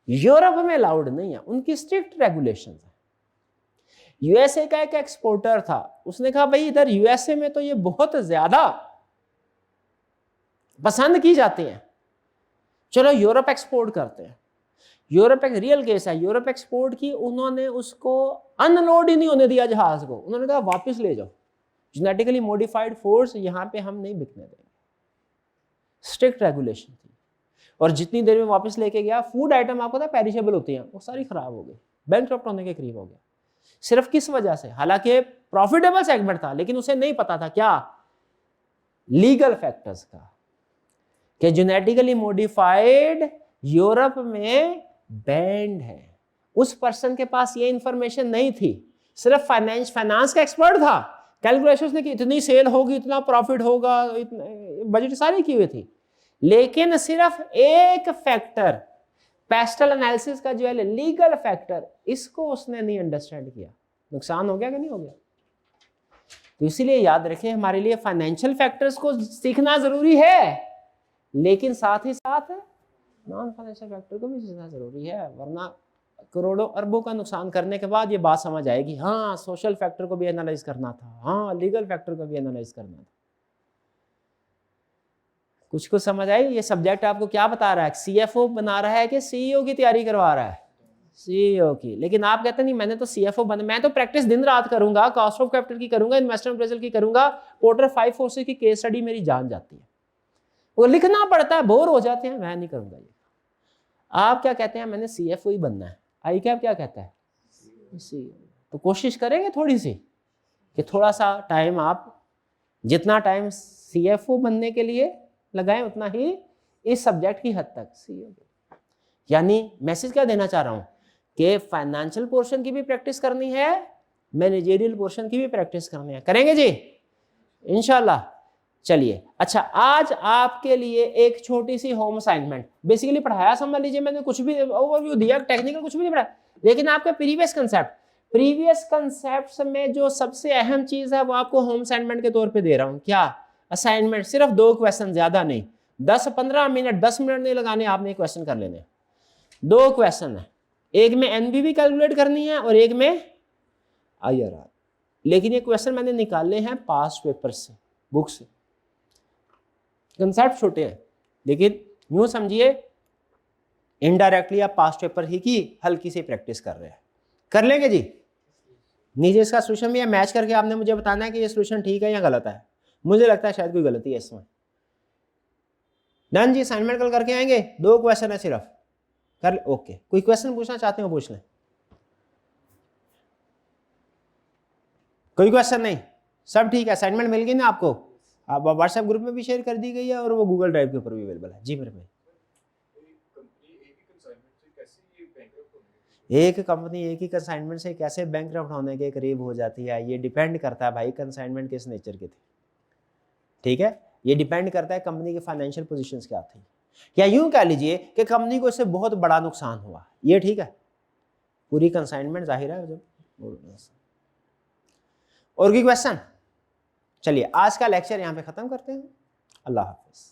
यूरोप में अलाउड नहीं है, उनकी स्ट्रिक्ट रेगुलेशन है। यूएसए का एक एक्सपोर्टर था, उसने कहा भाई इधर यूएसए में तो ये बहुत ज्यादा पसंद की जाती हैं, चलो यूरोप एक्सपोर्ट करते हैं। यूरोप एक रियल केस है, यूरोप एक्सपोर्ट की, उन्होंने उसको अनलोड ही नहीं होने दिया जहाज को, उन्होंने कहा वापस ले जाओ, जेनेटिकली मॉडिफाइड फूड्स यहाँ पे हम नहीं बिकने देंगे। स्ट्रिक्ट रेगुलेशन थी, और जितनी देर में वापस लेके गया, फूड आइटम आपको पता है पेरिशेबल होती हैं, वो सारी खराब हो गई, बैंकक्रप्ट होने के करीब हो गया। सिर्फ किस वजह से? हालांकि प्रॉफिटेबल सेगमेंट था, लेकिन उसे नहीं पता था क्या, लीगल फैक्टर्स का, कि जेनेटिकली मॉडिफाइड यूरोप में बैंड है। उस पर्सन के पास ये इंफॉर्मेशन नहीं थी, सिर्फ फाइनेंस का एक्सपर्ट था, कैलकुलेशंस ने कि इतनी सेल होगी, इतना प्रॉफिट होगा, बजट सारी की हुई थी, लेकिन सिर्फ एक फैक्टर, पेस्टल एनालिसिस का जो है लीगल फैक्टर, इसको उसने नहीं अंडरस्टैंड किया। नुकसान हो गया कि नहीं हो गया? तो इसीलिए याद रखें, हमारे लिए फाइनेंशियल फैक्टर्स को सीखना जरूरी है, लेकिन साथ ही साथ नॉन फाइनेंशियल फैक्टर को भी सीखना जरूरी है, वरना करोड़ों अरबों का नुकसान करने के बाद ये बात समझ आएगी, हाँ सोशल फैक्टर को भी एनालाइज करना था, हाँ लीगल फैक्टर को भी एनालाइज करना था। कुछ समझ आई? ये सब्जेक्ट आपको क्या बता रहा है? सीएफओ बना रहा है कि सीईओ की तैयारी करवा रहा है? सीईओ की। लेकिन आप कहते नहीं मैंने तो सीएफओ बना, मैं तो प्रैक्टिस दिन रात करूंगा, कॉस्ट ऑफ कैपिटल की करूंगा, इन्वेस्टमेंट अप्रेजल की करूंगा, पोर्टर 5 फोर्सेस की केस स्टडी मेरी जान जाती है, वो लिखना पड़ता है, बोर हो जाते हैं, मैं नहीं करूंगा ये। आप क्या कहते हैं? मैंने सीएफओ ही बनना है। आई कैप क्या कहता है? तो कोशिश करेंगे थोड़ी सी कि थोड़ा सा टाइम, आप जितना टाइम सीएफओ बनने के लिए लगाएं उतना ही इस सब्जेक्ट की हद तक सीईओ। यानी मैसेज क्या देना चाह रहा हूं कि फाइनेंशियल पोर्शन की भी प्रैक्टिस करनी है, मैनेजरियल पोर्शन की भी प्रैक्टिस करनी है। करेंगे जी इंशाल्लाह। चलिए, अच्छा आज आपके लिए एक छोटी सी होम असाइनमेंट, बेसिकली पढ़ाया समझ लीजिए, मैंने कुछ भी ओवरव्यू दिया, टेक्निकल कुछ भी नहीं पढ़ाया, लेकिन आपके प्रीवियस कंसेप्ट में जो सबसे अहम चीज है वो आपको होम असाइनमेंट के तौर पे दे रहा हूं। क्या असाइनमेंट? सिर्फ 2 क्वेश्चन, ज्यादा नहीं, 10-15 मिनट, 10 मिनट नहीं लगाने आपने क्वेश्चन कर लेने। 2 क्वेश्चन है, एक में एनबीवी कैलकुलेट करनी है और एक में आईआरआर। लेकिन ये क्वेश्चन मैंने निकाले हैं पास्ट पेपर से, बुक से। कंसेप्ट छोटे हैं, लेकिन यूं समझिए इनडायरेक्टली आप पास्ट पेपर ही की हल्की सी प्रैक्टिस कर रहे हैं। कर लेंगे जी? नीचे इसका सोल्यूशन भी है, मैच करके आपने मुझे बताना है कि ये सोल्यूशन ठीक है या गलत है। मुझे लगता है शायद कोई गलती है इसमें। डन जी, असाइनमेंट कल करके आएंगे, 2 क्वेश्चन है सिर्फ, कर ले। ओके, कोई क्वेश्चन पूछना चाहते हो पूछ लें। कोई क्वेश्चन नहीं? सब ठीक है? असाइनमेंट मिल गई ना आपको? आप व्हाट्सएप ग्रुप में भी शेयर कर दी गई है और वो गूगल ड्राइव के ऊपर भी अवेलेबल है। जी मेरे में एक कंपनी एक ही कंसाइनमेंट से कैसे बैंकरप्ट होने के करीब हो जाती है, ये डिपेंड करता है भाई कंसाइनमेंट किस नेचर के थे। ठीक है, ये डिपेंड करता है कंपनी के फाइनेंशियल पोजीशंस क्या थी, या यूं कह लीजिए कि कंपनी को इससे बहुत बड़ा नुकसान हुआ, ये ठीक है। पूरी कंसाइनमेंट जाहिर है जब। और कोई क्वेश्चन? चलिए आज का लेक्चर यहाँ पे खत्म करते हैं। अल्लाह हाफिज।